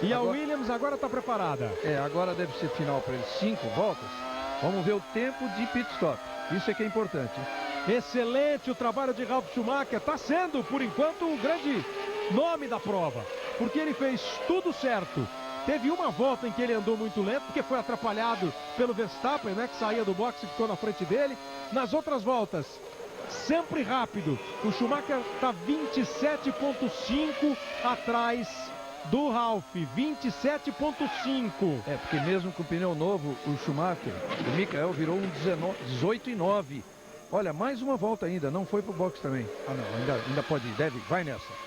E agora, a Williams agora está preparada. Agora deve ser final para ele, 5 voltas. Vamos ver o tempo de pit stop. Isso é que é importante. Excelente o trabalho de Ralf Schumacher. Está sendo, por enquanto, o grande nome da prova. Porque ele fez tudo certo. Teve uma volta em que ele andou muito lento, porque foi atrapalhado pelo Verstappen, né, que saía do boxe e ficou na frente dele. Nas outras voltas, sempre rápido. O Schumacher está 27.5 atrás do Ralf. 27.5. Porque mesmo com o pneu novo, o Schumacher, o Michael virou um 18,9. Olha, mais uma volta ainda, não foi pro boxe também. Ah não, ainda pode ir, vai nessa.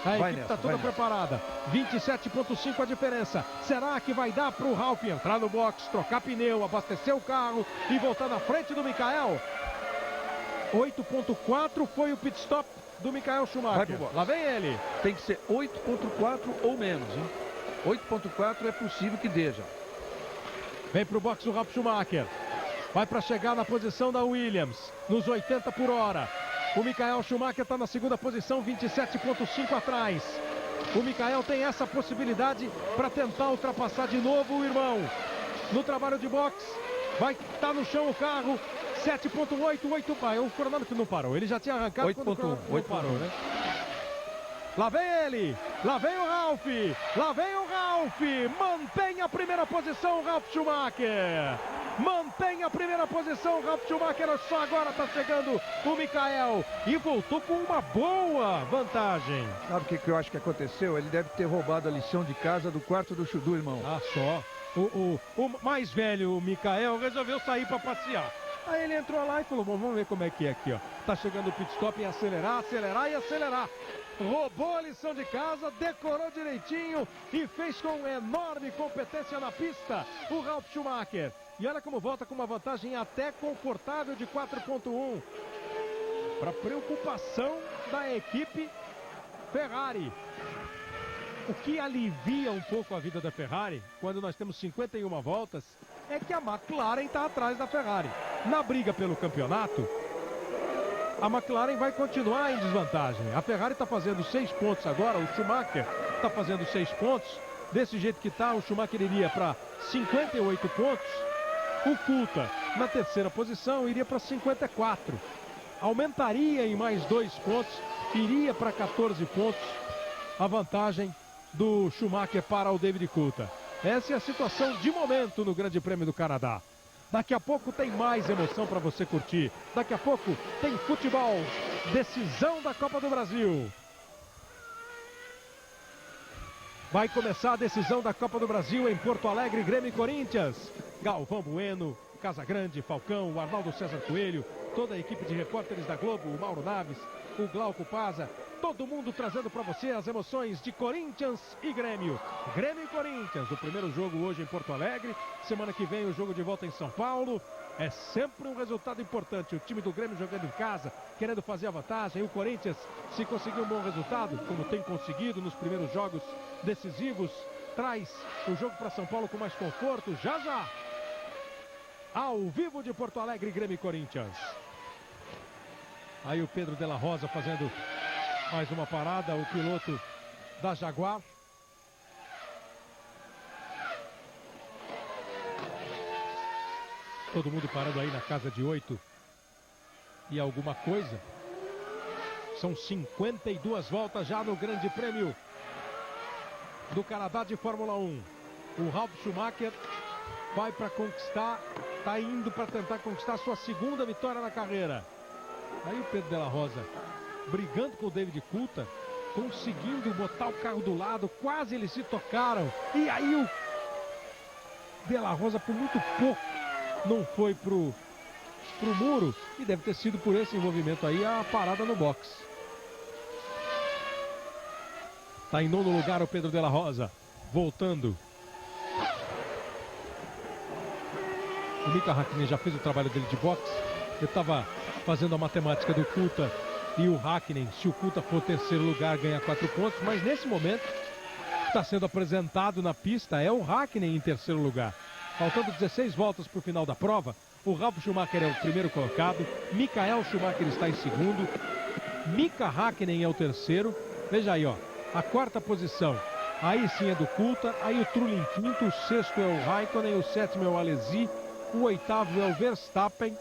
A equipe está toda preparada. 27.5 a diferença. Será que vai dar para o Ralf entrar no box, trocar pneu, abastecer o carro e voltar na frente do Michael? 8.4 foi o pit stop do Michael Schumacher. Lá vem ele. Tem que ser 8.4 ou menos, hein? 8.4 é possível que dê já. Vem para o box o Ralf Schumacher. Vai para chegar na posição da Williams, nos 80 por hora. O Michael Schumacher está na segunda posição, 27.5 atrás. O Michael tem essa possibilidade para tentar ultrapassar de novo o irmão. No trabalho de boxe, vai estar no chão o carro, 7.8, o cronômetro não parou, ele já tinha arrancado 8.1 parou, né? Lá vem ele, lá vem o Ralf, lá vem o Ralf, mantém a primeira posição o Ralf Schumacher. Mantém a primeira posição, o Ralf Schumacher, só agora está chegando o Michael e voltou com uma boa vantagem. Sabe o que eu acho que aconteceu? Ele deve ter roubado a lição de casa do quarto do irmão. Ah, só. O mais velho, o Michael, resolveu sair para passear. Aí ele entrou lá e falou, bom, vamos ver como é que é aqui, ó. Tá chegando o pit stop em acelerar, acelerar e acelerar. Roubou a lição de casa, decorou direitinho e fez com enorme competência na pista o Ralf Schumacher. E olha como volta com uma vantagem até confortável de 4.1. Para preocupação da equipe Ferrari. O que alivia um pouco a vida da Ferrari, quando nós temos 51 voltas, é que a McLaren está atrás da Ferrari. Na briga pelo campeonato, a McLaren vai continuar em desvantagem. A Ferrari está fazendo 6 pontos agora, o Schumacher está fazendo 6 pontos. Desse jeito que está, o Schumacher iria para 58 pontos. O Coulthard, na terceira posição, iria para 54. aumentaria em mais 2 pontos, iria para 14 pontos a vantagem do Schumacher para o David Coulthard. Essa é a situação de momento no Grande Prêmio do Canadá. Daqui a pouco tem mais emoção para você curtir. Daqui a pouco tem futebol, decisão da Copa do Brasil. Vai começar a decisão da Copa do Brasil em Porto Alegre, Grêmio e Corinthians. Galvão Bueno, Casagrande, Falcão, o Arnaldo César Coelho, toda a equipe de repórteres da Globo, o Mauro Naves, o Glauco Paza, todo mundo trazendo para você as emoções de Corinthians e Grêmio. Grêmio e Corinthians, o primeiro jogo hoje em Porto Alegre, semana que vem o jogo de volta em São Paulo. É sempre um resultado importante, o time do Grêmio jogando em casa, querendo fazer a vantagem, e o Corinthians, se conseguir um bom resultado, como tem conseguido nos primeiros jogos decisivos, traz o jogo para São Paulo com mais conforto, já já. Ao vivo de Porto Alegre, Grêmio e Corinthians. Aí o Pedro de la Rosa fazendo mais uma parada, o piloto da Jaguar. Todo mundo parando aí na casa de 8 e alguma coisa. São 52 voltas já no Grande Prêmio do Canadá de Fórmula 1. O Ralf Schumacher vai para conquistar, está indo para tentar conquistar sua segunda vitória na carreira. Aí o Pedro de la Rosa brigando com o David Coulthard, conseguindo botar o carro do lado, quase eles se tocaram. E aí o de la Rosa por muito pouco não foi pro muro, e deve ter sido por esse envolvimento aí a parada no box. Tá em nono lugar o Pedro de la Rosa, voltando. O Mika Hakkinen já fez o trabalho dele de boxe. Eu estava fazendo a matemática do Coulthard e o Hakkinen. Se o Coulthard for terceiro lugar, ganha 4 pontos. Mas nesse momento, está sendo apresentado na pista é o Hakkinen em terceiro lugar. Faltando 16 voltas para o final da prova, o Ralf Schumacher é o primeiro colocado. Michael Schumacher está em segundo. Mika Hakkinen é o terceiro. Veja aí, ó, a quarta posição. Aí sim é do Coulthard. Aí o Trulli em quinto. O sexto é o Raikkonen. O sétimo é o Alesi. O oitavo é o Verstappen.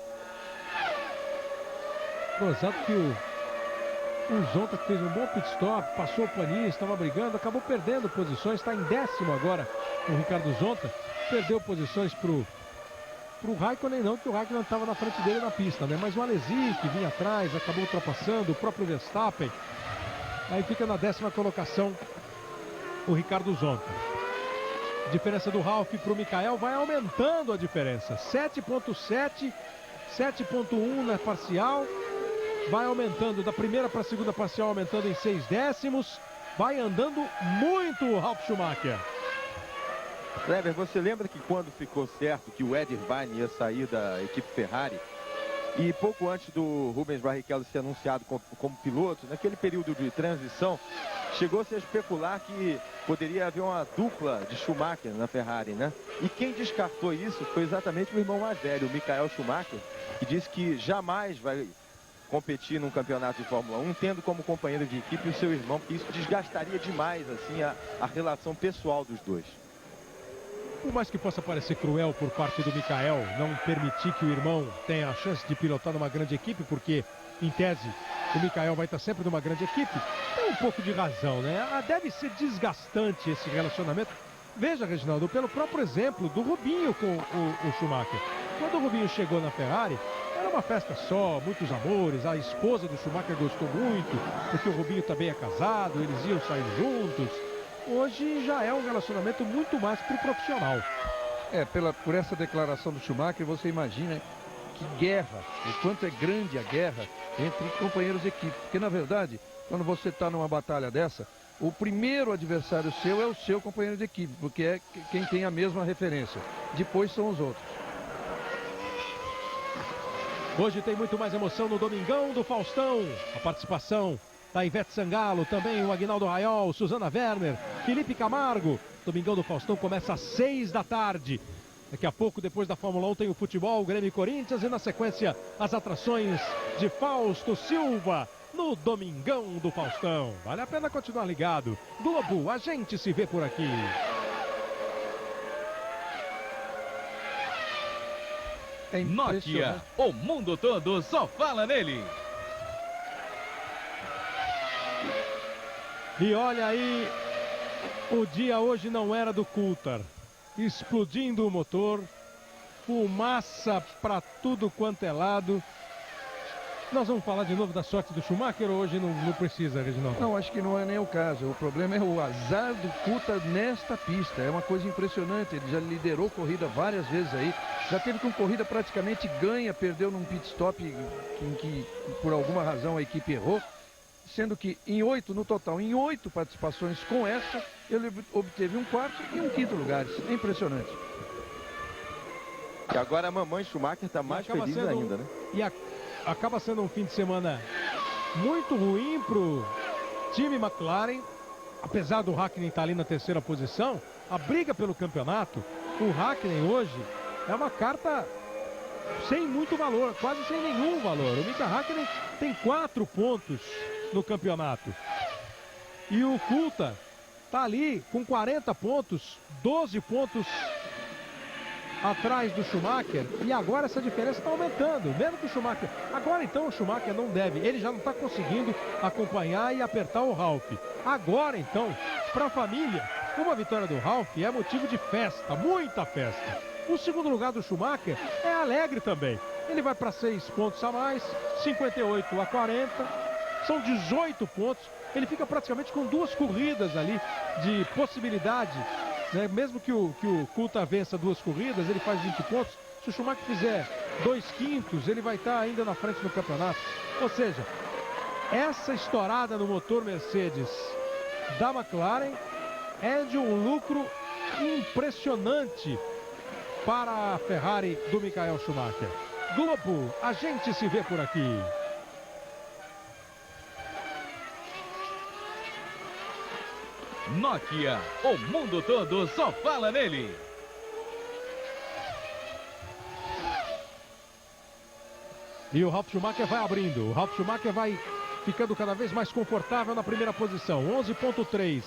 Gozado que o Zonta fez um bom pit stop, passou o paninho, estava brigando, acabou perdendo posições, está em décimo agora o Ricardo Zonta. Perdeu posições pro Raikkonen, não, que o Raikkonen estava na frente dele na pista, né? Mas o Alesi, que vinha atrás, acabou ultrapassando, o próprio Verstappen. Aí fica na 10ª colocação o Ricardo Zonta. A diferença do Ralf para o Michael vai aumentando a diferença. 7.7, 7.1 na parcial. Vai aumentando da primeira para a segunda parcial, aumentando em 6 décimos. Vai andando muito o Ralf Schumacher. Kleber, você lembra que quando ficou certo que o Ed Irvine ia sair da equipe Ferrari, e pouco antes do Rubens Barrichello ser anunciado como piloto, naquele período de transição, chegou-se a especular que poderia haver uma dupla de Schumacher na Ferrari, né? E quem descartou isso foi exatamente o irmão mais velho, o Michael Schumacher, que disse que jamais vai competir num campeonato de Fórmula 1, tendo como companheiro de equipe o seu irmão, que isso desgastaria demais assim, a relação pessoal dos dois. Por mais que possa parecer cruel por parte do Michael não permitir que o irmão tenha a chance de pilotar numa grande equipe, porque, em tese, o Michael vai estar sempre numa grande equipe, tem um pouco de razão, né? Deve ser desgastante esse relacionamento. Veja, Reginaldo, pelo próprio exemplo do Rubinho com o Schumacher. Quando o Rubinho chegou na Ferrari, era uma festa só, muitos amores, a esposa do Schumacher gostou muito, porque o Rubinho também é casado, eles iam sair juntos. Hoje já é um relacionamento muito mais pro profissional. Por essa declaração do Schumacher, você imagina que guerra, o quanto é grande a guerra entre companheiros de equipe. Porque, na verdade, quando você está numa batalha dessa, o primeiro adversário seu é o seu companheiro de equipe, porque é quem tem a mesma referência. Depois são os outros. Hoje tem muito mais emoção no Domingão do Faustão. A participação da Ivete Sangalo, também o Aguinaldo Raiol, Suzana Werner, Felipe Camargo. Domingão do Faustão começa às 6 da tarde. Daqui a pouco, depois da Fórmula 1, tem o futebol, Grêmio e Corinthians. E na sequência, as atrações de Fausto Silva no Domingão do Faustão. Vale a pena continuar ligado. Globo, a gente se vê por aqui. Nokia, o mundo todo só fala nele. E olha aí, o dia hoje não era do Coulthard. Explodindo o motor, fumaça para tudo quanto é lado. Nós vamos falar de novo da sorte do Schumacher ou hoje não precisa, Reginaldo? Não, acho que não é nem o caso. O problema é o azar do Coulthard nesta pista. É uma coisa impressionante. Ele já liderou corrida várias vezes aí. Já teve com corrida praticamente ganha, perdeu num pit stop em que por alguma razão a equipe errou. Sendo que no total, em 8 participações com essa, ele obteve um quarto e um quinto lugar. É impressionante. E agora a mamãe Schumacher está mais feliz ainda, né? Acaba sendo um fim de semana muito ruim pro time McLaren. Apesar do Hakkinen estar ali na terceira posição, a briga pelo campeonato, o Hakkinen hoje é uma carta sem muito valor, quase sem nenhum valor. O Mika Hakkinen tem 4 pontos no campeonato. E o Coulthard está ali com 40 pontos, 12 pontos atrás do Schumacher, e agora essa diferença está aumentando, mesmo que o Schumacher, agora então o Schumacher não deve, ele já não está conseguindo acompanhar e apertar o Ralf. Agora então, para a família, uma vitória do Ralf é motivo de festa, muita festa. O segundo lugar do Schumacher é alegre também, ele vai para 6 pontos a mais, 58 a 40, são 18 pontos, ele fica praticamente com 2 corridas ali de possibilidade. Mesmo que o Coulthard vença 2 corridas, ele faz 20 pontos. Se o Schumacher fizer 2 quintos, ele vai estar ainda na frente no campeonato. Ou seja, essa estourada no motor Mercedes da McLaren é de um lucro impressionante para a Ferrari do Michael Schumacher. Globo, a gente se vê por aqui. Nokia, o mundo todo só fala nele. E o Ralf Schumacher vai abrindo. O Ralf Schumacher vai ficando cada vez mais confortável na primeira posição. 11.3.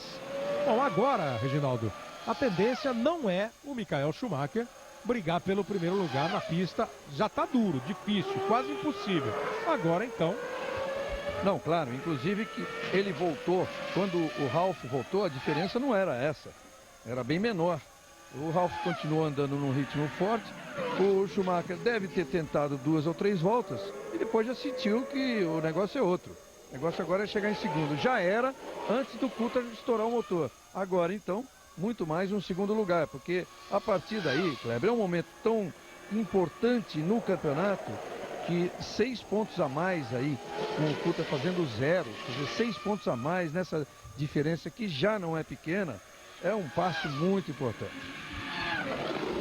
Bom, agora, Reginaldo, a tendência não é o Michael Schumacher brigar pelo primeiro lugar na pista. Já está duro, difícil, quase impossível. Agora, então... Não, claro, inclusive que ele voltou, quando o Ralf voltou, a diferença não era essa, era bem menor. O Ralf continuou andando num ritmo forte, o Schumacher deve ter tentado 2 ou 3 voltas e depois já sentiu que o negócio é outro. O negócio agora é chegar em segundo. Já era antes do Coulthard estourar o motor. Agora, então, muito mais um segundo lugar, porque a partir daí, Kleber, é um momento tão importante no campeonato que 6 pontos a mais aí, com o Coulthard fazendo 0, quer dizer, 6 pontos a mais nessa diferença que já não é pequena, é um passo muito importante.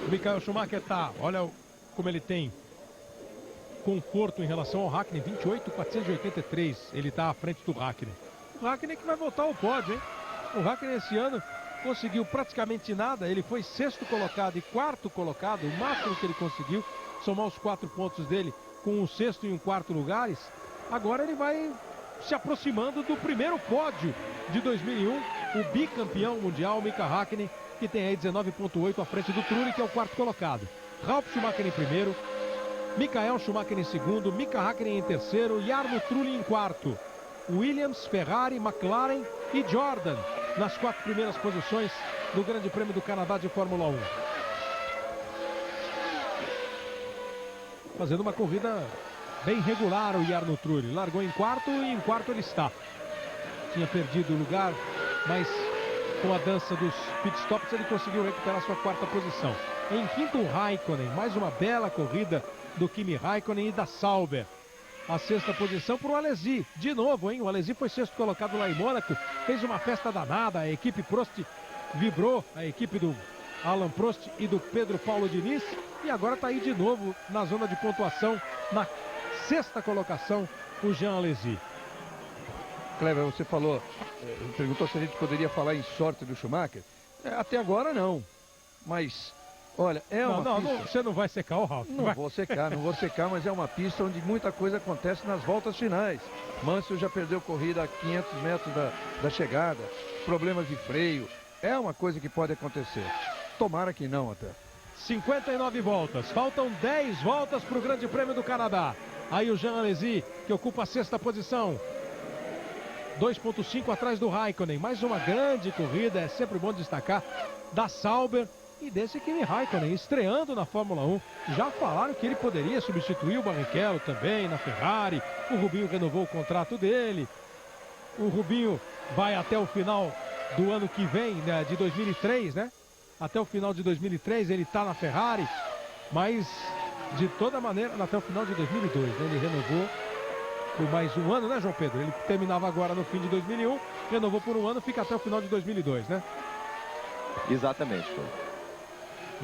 O Michael Schumacher olha como ele tem conforto em relação ao Hakkinen, 28.483, ele está à frente do Hakkinen. O Hakkinen que vai voltar ao pódio, hein? O Hakkinen esse ano conseguiu praticamente nada, ele foi 6º colocado e 4º colocado, o máximo que ele conseguiu, somar os 4 pontos dele, com o 6º e um 4º lugares. Agora ele vai se aproximando do primeiro pódio de 2001, o bicampeão mundial Mika Hakkinen, que tem aí 19.8 à frente do Trulli, que é o 4º colocado. Ralf Schumacher em primeiro, Michael Schumacher em segundo, Mika Hakkinen em terceiro e Jarno Trulli em quarto. Williams, Ferrari, McLaren e Jordan nas 4 primeiras posições do Grande Prêmio do Canadá de Fórmula 1. Fazendo uma corrida bem regular o Jarno Trulli. Largou em quarto e em quarto ele está. Tinha perdido o lugar, mas com a dança dos pitstops ele conseguiu recuperar sua 4ª posição. Em quinto o Raikkonen, mais uma bela corrida do Kimi Raikkonen e da Sauber. A 6ª posição para o Alesi, de novo, hein? O Alesi foi 6º colocado lá em Mônaco, fez uma festa danada, a equipe Prost vibrou, a equipe do Alan Prost e do Pedro Paulo Diniz, e agora está aí de novo na zona de pontuação, na 6ª colocação, o Jean Alesi. Kleber, você falou, perguntou se a gente poderia falar em sorte do Schumacher. Até agora não, mas olha, é uma pista... Você não vai secar o Ralf. Não vou secar, mas é uma pista onde muita coisa acontece nas voltas finais. Mansell já perdeu corrida a 500 metros da chegada, problemas de freio, é uma coisa que pode acontecer. Tomara que não até. 59 voltas, faltam 10 voltas para o Grande Prêmio do Canadá. Aí o Jean Alesi, que ocupa a 6ª posição. 2,5 atrás do Raikkonen. Mais uma grande corrida, é sempre bom destacar, da Sauber e desse Kimi Raikkonen, estreando na Fórmula 1. Já falaram que ele poderia substituir o Barrichello também na Ferrari. O Rubinho renovou o contrato dele. O Rubinho vai até o final do ano que vem, né, de 2003, né? Até o final de 2003 ele está na Ferrari, mas de toda maneira, até o final de 2002, né, ele renovou por mais um ano, né, João Pedro? Ele terminava agora no fim de 2001, renovou por um ano, fica até o final de 2002, né? Exatamente.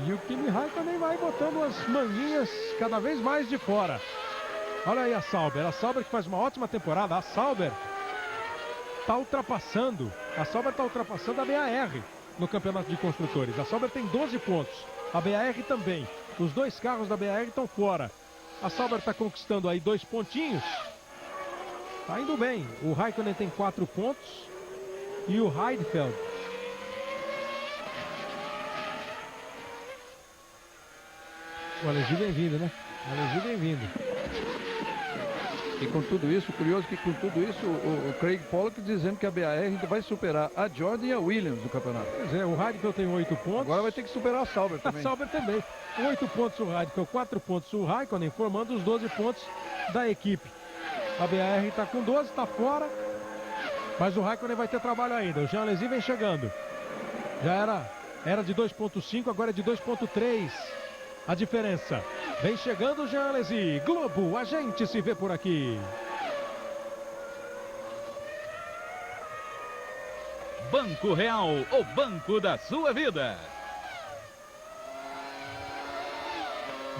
E o Kimi Raikkonen vai botando as manguinhas cada vez mais de fora. Olha aí a Sauber que faz uma ótima temporada. A Sauber está ultrapassando a BAR no campeonato de construtores. A Sauber tem 12 pontos, a BAR também. Os dois carros da BAR estão fora. A Sauber está conquistando aí 2 pontinhos. Tá indo bem. O Raikkonen tem 4 pontos e o Heidfeld o Alesi bem-vindo, né? O Alesi bem-vindo. E com tudo isso, curioso que com tudo isso, o Craig Pollock dizendo que a BAR vai superar a Jordan e a Williams no campeonato. Pois é, o Heidfeld tem 8 pontos. Agora vai ter que superar a Sauber também. A Sauber também. 8 pontos o Heidfeld, 4 pontos o Raikkonen, formando os 12 pontos da equipe. A BAR está com 12, está fora. Mas o Raikkonen vai ter trabalho ainda. O Jean Alesi vem chegando. Já era de 2,5, agora é de 2,3. A diferença. Vem chegando o Jean Alesi. Globo, a gente se vê por aqui. Banco Real, o banco da sua vida.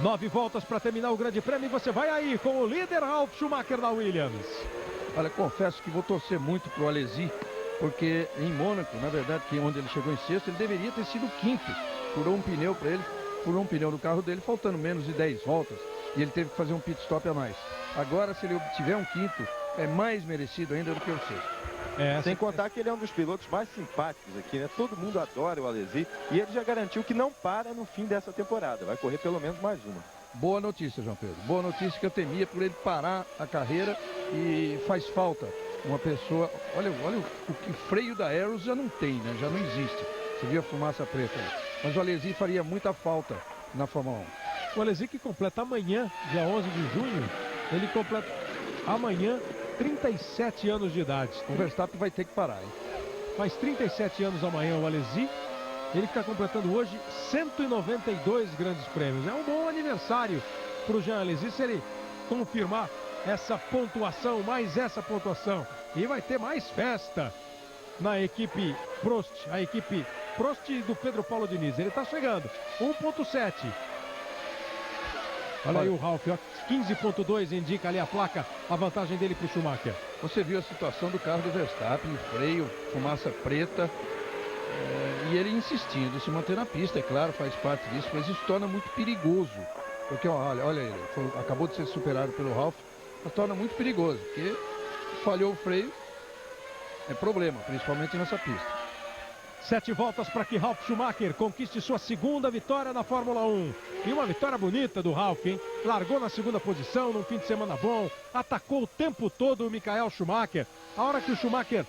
9 voltas para terminar o Grande Prêmio. E você vai aí com o líder Ralf Schumacher da Williams. Olha, confesso que vou torcer muito pro Alesi, porque em Mônaco, na verdade, que onde ele chegou em sexto, ele deveria ter sido quinto. Furou um pneu para ele, furou um pneu do carro dele, faltando menos de 10 voltas, e ele teve que fazer um pit stop a mais. Agora, se ele obtiver um quinto, é mais merecido ainda do que o sexto. Sem contar que ele é um dos pilotos mais simpáticos aqui, né? Todo mundo adora o Alesi e ele já garantiu que não para no fim dessa temporada. Vai correr pelo menos mais uma. Boa notícia, João Pedro. Boa notícia, que eu temia por ele parar a carreira, e faz falta uma pessoa... Olha o que freio da Aeros já não tem, né? Já não existe. Você viu a fumaça preta aí. Mas o Alesi faria muita falta na Fórmula 1. O Alesi que completa amanhã, dia 11 de junho, ele completa amanhã 37 anos de idade. O Verstappen vai ter que parar, hein? Faz 37 anos amanhã o Alesi. Ele está completando hoje 192 grandes prêmios. É um bom aniversário para o Jean Alesi se ele confirmar essa pontuação, mais essa pontuação. E vai ter mais festa na equipe Prost, a equipe Prost do Pedro Paulo Diniz. Ele está chegando, 1,7. Olha aí o Ralf, 15,2 indica ali a placa, a vantagem dele para o Schumacher. Você viu a situação do carro do Verstappen, freio, fumaça preta, e ele insistindo em se manter na pista, é claro, faz parte disso, mas isso torna muito perigoso. Porque olha ele, acabou de ser superado pelo Ralf, mas torna muito perigoso, porque falhou o freio, é problema, principalmente nessa pista. 7 voltas para que Ralf Schumacher conquiste sua segunda vitória na Fórmula 1. E uma vitória bonita do Ralf, hein? Largou na segunda posição, num fim de semana bom, atacou o tempo todo o Michael Schumacher. A hora que o Schumacher,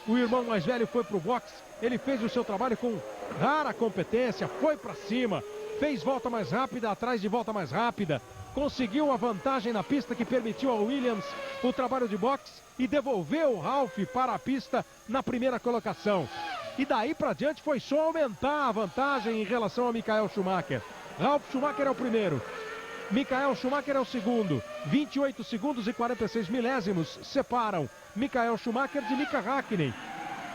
o irmão mais velho, foi para o box, ele fez o seu trabalho com rara competência, foi para cima, fez volta mais rápida, atrás de volta mais rápida, conseguiu a vantagem na pista que permitiu ao Williams o trabalho de boxe e devolveu o Ralf para a pista na primeira colocação. E daí para diante foi só aumentar a vantagem em relação a Michael Schumacher. Ralf Schumacher é o primeiro, Michael Schumacher é o segundo. 28 segundos e 46 milésimos separam Michael Schumacher de Mika Häkkinen.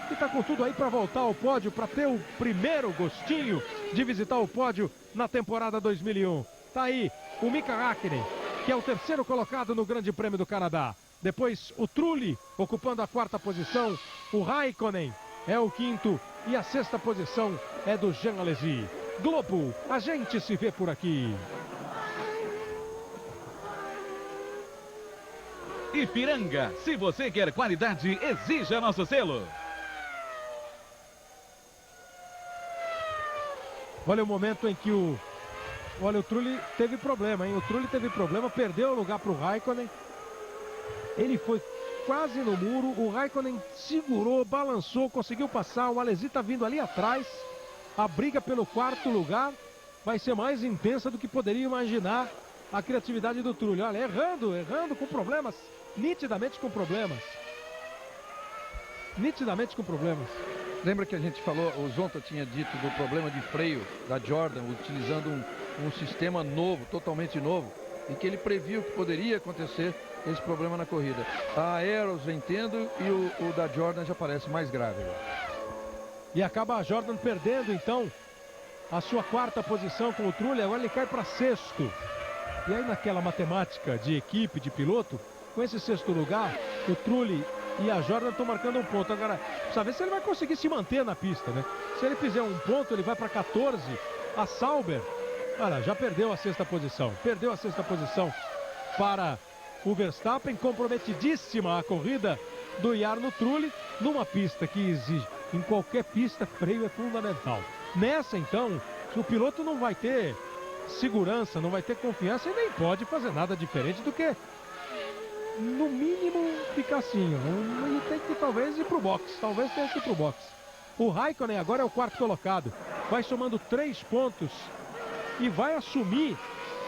E está com tudo aí para voltar ao pódio, para ter o primeiro gostinho de visitar o pódio na temporada 2001. Tá aí o Mika Häkkinen, que é o terceiro colocado no Grande Prêmio do Canadá. Depois o Trulli ocupando a quarta posição, o Raikkonen é o quinto e a sexta posição é do Jean Alesi. Globo, a gente se vê por aqui. Ipiranga, se você quer qualidade, exija nosso selo. Olha o momento em que o Trulli teve problema, hein? O Trulli teve problema, perdeu o lugar para o Raikkonen. Ele foi quase no muro, o Raikkonen segurou, balançou, conseguiu passar, o Alesi está vindo ali atrás. A briga pelo quarto lugar vai ser mais intensa do que poderia imaginar a criatividade do Trulli. Olha, errando com problemas, nitidamente com problemas. Nitidamente com problemas. Lembra que a gente falou, o Zonta tinha dito do problema de freio da Jordan, utilizando um sistema novo, totalmente novo, e que ele previu que poderia acontecer esse problema na corrida. A Aeros vem tendo e o da Jordan já parece mais grave. E acaba a Jordan perdendo, então, a sua quarta posição com o Trulli. Agora ele cai para sexto. E aí naquela matemática de equipe, de piloto, com esse sexto lugar, o Trulli e a Jordan estão marcando um ponto. Agora, precisa ver se ele vai conseguir se manter na pista, né? Se ele fizer um ponto, ele vai para 14. A Sauber, olha, já perdeu a sexta posição. Perdeu a sexta posição para o Verstappen. Comprometidíssima a corrida do Jarno Trulli, numa pista que exige, em qualquer pista, freio é fundamental. Nessa, então, o piloto não vai ter segurança, não vai ter confiança e nem pode fazer nada diferente do que, no mínimo, ficar assim. Ele tem que talvez ir pro box. Talvez tenha que ir pro box. O Raikkonen agora é o quarto colocado. Vai somando 3 pontos e vai assumir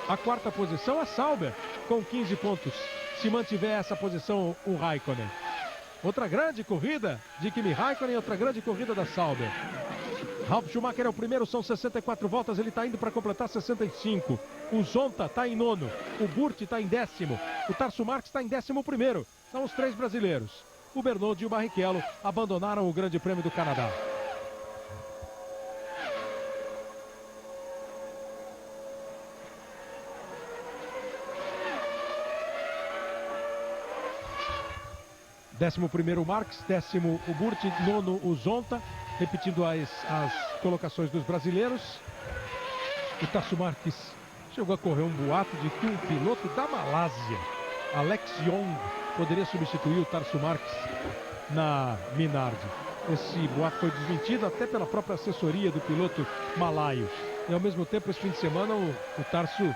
a quarta posição a Sauber com 15 pontos. Se mantiver essa posição o Raikkonen. Outra grande corrida de Kimi Raikkonen, outra grande corrida da Sauber. Ralf Schumacher é o primeiro, são 64 voltas, ele está indo para completar 65. O Zonta está em nono, o Burt está em décimo, o Tarso Marques está em 11º. São os 3 brasileiros. O Bernoldi e o Barrichello abandonaram o Grande Prêmio do Canadá. Décimo primeiro o Marques, décimo o Burt, nono o Zonta. Repetindo as colocações dos brasileiros. O Tarso Marques chegou a correr um boato de que um piloto da Malásia, Alex Young, poderia substituir o Tarso Marques na Minardi. Esse boato foi desmentido até pela própria assessoria do piloto malaio. E ao mesmo tempo, esse fim de semana, o Tarso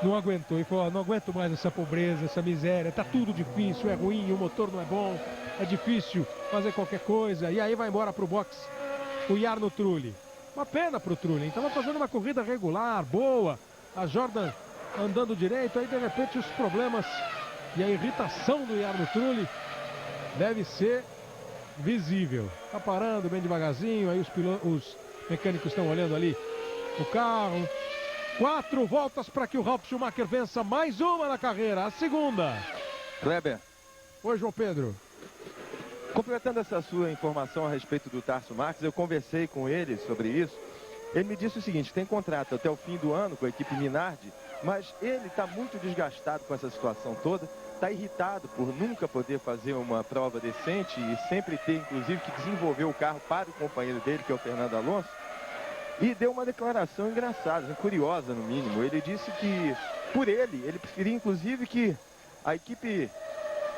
não aguentou e falou: não aguento mais essa pobreza, essa miséria, tá tudo difícil, é ruim, o motor não é bom, é difícil fazer qualquer coisa. E aí vai embora pro box o Jarno Trulli. Uma pena pro Trulli, estava fazendo uma corrida regular, boa, a Jordan andando direito, aí de repente os problemas e a irritação do Jarno Trulli deve ser visível. Tá parando bem devagarzinho, aí os mecânicos estão olhando ali o carro. 4 voltas para que o Ralf Schumacher vença mais uma na carreira, a segunda. Kleber. Oi, João Pedro. Completando essa sua informação a respeito do Tarso Marques, eu conversei com ele sobre isso. Ele me disse o seguinte: tem contrato até o fim do ano com a equipe Minardi, mas ele está muito desgastado com essa situação toda, está irritado por nunca poder fazer uma prova decente e sempre ter, inclusive, que desenvolver o carro para o companheiro dele, que é o Fernando Alonso. E deu uma declaração engraçada, curiosa no mínimo. Ele disse que, por ele preferia inclusive que a equipe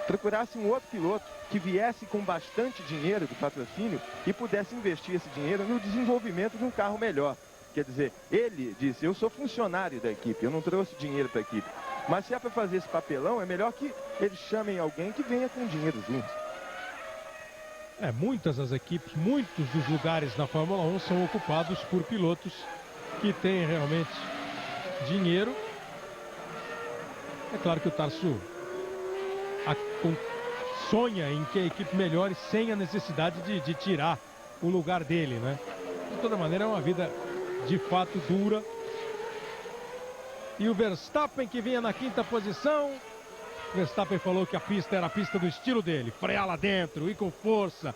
procurasse um outro piloto que viesse com bastante dinheiro do patrocínio e pudesse investir esse dinheiro no desenvolvimento de um carro melhor. Quer dizer, ele disse: eu sou funcionário da equipe, eu não trouxe dinheiro para a equipe. Mas se é para fazer esse papelão, é melhor que eles chamem alguém que venha com dinheiro junto. Muitas das equipes, muitos dos lugares na Fórmula 1 são ocupados por pilotos que têm realmente dinheiro. É claro que o Tarso sonha em que a equipe melhore sem a necessidade de tirar o lugar dele, né? De toda maneira, é uma vida de fato dura. E o Verstappen, que vinha na 5ª posição. Verstappen falou que a pista era a pista do estilo dele: frear lá dentro, ir com força,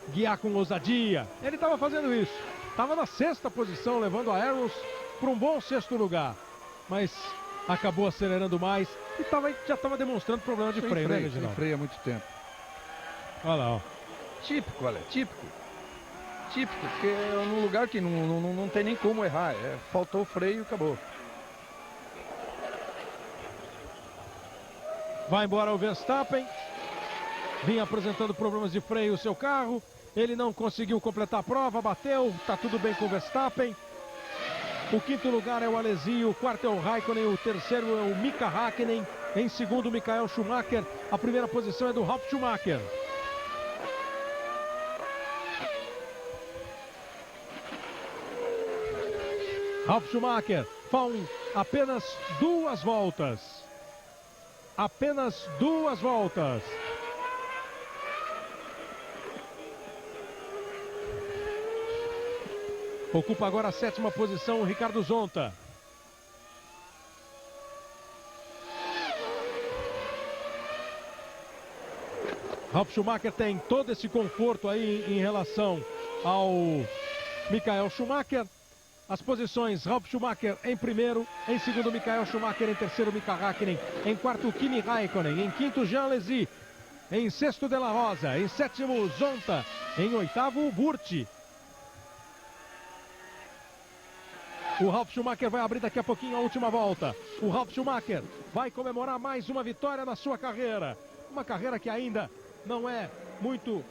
guiar com ousadia. Ele estava fazendo isso. Estava na 6ª posição, levando a Arrows para um bom 6º lugar. Mas acabou acelerando mais e já estava demonstrando problema de freio, né, Reginaldo? Sem freio há muito tempo. Olha lá, ó. Típico, olha, típico. Típico, porque é num lugar que não tem nem como errar. Faltou o freio e acabou. Vai embora o Verstappen. Vinha apresentando problemas de freio o seu carro. Ele não conseguiu completar a prova, bateu. Tá tudo bem com o Verstappen. O 5º lugar é o Alesi, o 4º é o Raikkonen, o 3º é o Mika Hakkinen. Em segundo, o Michael Schumacher. A primeira posição é do Ralf Schumacher. Ralf Schumacher, faltam apenas 2 voltas. Apenas 2 voltas. Ocupa agora a 7ª posição o Ricardo Zonta. Ralf Schumacher tem todo esse conforto aí em relação ao Michael Schumacher. As posições: Ralf Schumacher em primeiro, em segundo Michael Schumacher, em terceiro Mika Häkkinen, em quarto Kimi Raikkonen, em quinto Jean Alesi, em sexto De La Rosa, em sétimo Zonta, em oitavo Burti. O Ralf Schumacher vai abrir daqui a pouquinho a última volta. O Ralf Schumacher vai comemorar mais uma vitória na sua carreira. Uma carreira que ainda não é muito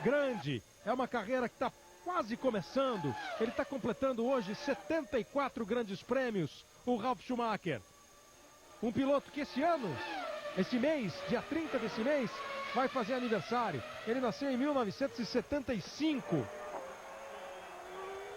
grande. É uma carreira que está quase começando. Ele está completando hoje 74 grandes prêmios, o Ralf Schumacher. Um piloto que esse mês, dia 30 desse mês, vai fazer aniversário. Ele nasceu em 1975.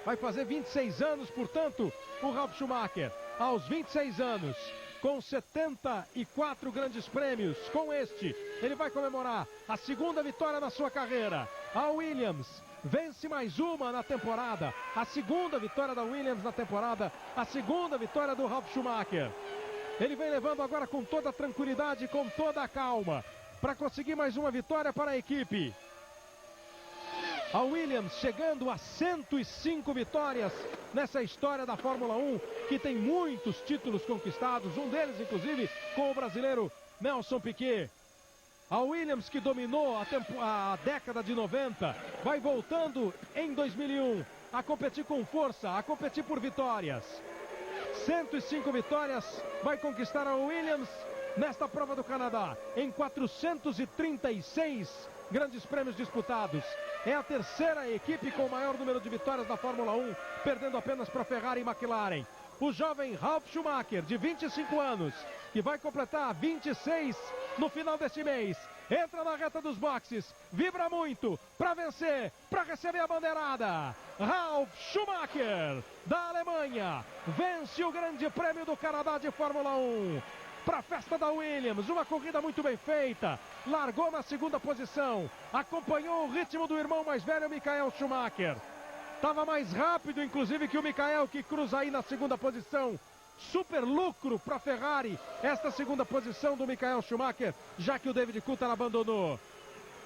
Vai fazer 26 anos, portanto, o Ralf Schumacher. Aos 26 anos, com 74 grandes prêmios, com este, ele vai comemorar a segunda vitória na sua carreira. A Williams vence mais uma na temporada. A segunda vitória da Williams na temporada. A segunda vitória do Ralf Schumacher. Ele vem levando agora com toda a tranquilidade, com toda a calma, para conseguir mais uma vitória para a equipe. A Williams chegando a 105 vitórias nessa história da Fórmula 1, que tem muitos títulos conquistados, um deles inclusive com o brasileiro Nelson Piquet. A Williams, que dominou a década de 90, vai voltando em 2001 a competir com força, a competir por vitórias. 105 vitórias vai conquistar a Williams nesta prova do Canadá, em 436 grandes prêmios disputados. É a terceira equipe com o maior número de vitórias da Fórmula 1, perdendo apenas para Ferrari e McLaren. O jovem Ralf Schumacher, de 25 anos, que vai completar 26 no final deste mês, entra na reta dos boxes, vibra muito para vencer, para receber a bandeirada. Ralf Schumacher, da Alemanha, vence o Grande Prêmio do Canadá de Fórmula 1. Para a festa da Williams, uma corrida muito bem feita, largou na segunda posição, acompanhou o ritmo do irmão mais velho, Michael Schumacher. Estava mais rápido, inclusive, que o Michael, que cruza aí na segunda posição. Super lucro para a Ferrari, esta segunda posição do Michael Schumacher, já que o David Coulthard abandonou.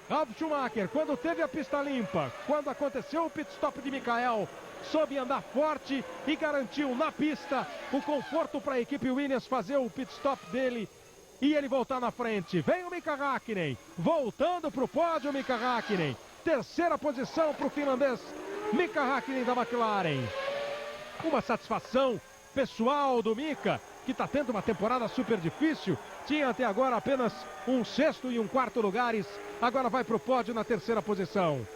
Ralf Schumacher, quando teve a pista limpa, quando aconteceu o pit stop de Michael, soube andar forte e garantiu na pista o conforto para a equipe Williams fazer o pit stop dele e ele voltar na frente. Vem o Mika Häkkinen, voltando para o pódio, Mika Häkkinen. Terceira posição para o finlandês Mika Häkkinen da McLaren. Uma satisfação pessoal do Mika, que está tendo uma temporada super difícil. Tinha até agora apenas um sexto e um quarto lugares. Agora vai para o pódio na terceira posição.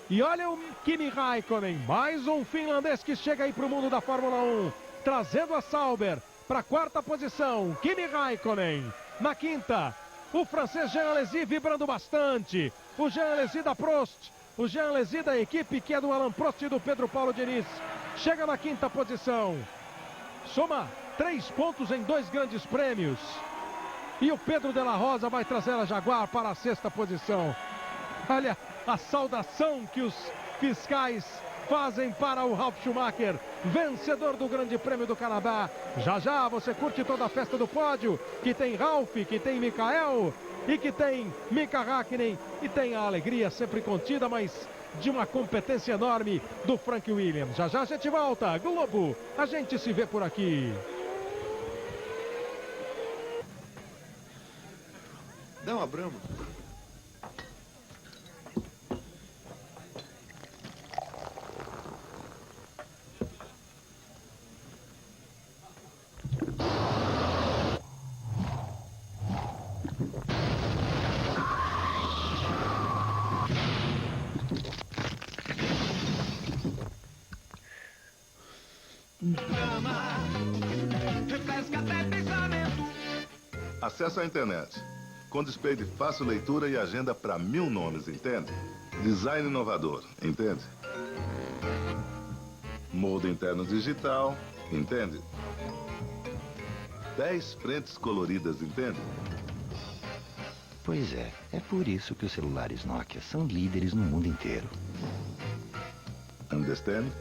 E olha o Kimi Raikkonen, mais um finlandês que chega aí para o mundo da Fórmula 1, trazendo a Sauber para a quarta posição. Kimi Raikkonen. Na quinta, o francês Jean Alesi vibrando bastante. O Jean Alesi da Prost, o Jean Alesi da equipe que é do Alain Prost e do Pedro Paulo Diniz, chega na quinta posição. Soma 3 pontos em 2 grandes prêmios. E o Pedro de la Rosa vai trazer a Jaguar para a sexta posição. Olha a saudação que os fiscais fazem para o Ralf Schumacher, vencedor do Grande Prêmio do Canadá. Já já você curte toda a festa do pódio, que tem Ralf, que tem Michael e que tem Mika Häkkinen, e tem a alegria sempre contida, mas de uma competência enorme do Frank Williams. Já já a gente volta. Globo, a gente se vê por aqui. Dá uma brama. Acesso à internet. com display de fácil leitura e agenda para 1000 nomes, entende? Design inovador, entende? Molde interno digital, entende? 10 frentes coloridas, entende? Pois é por isso que os celulares Nokia são líderes no mundo inteiro. Understand?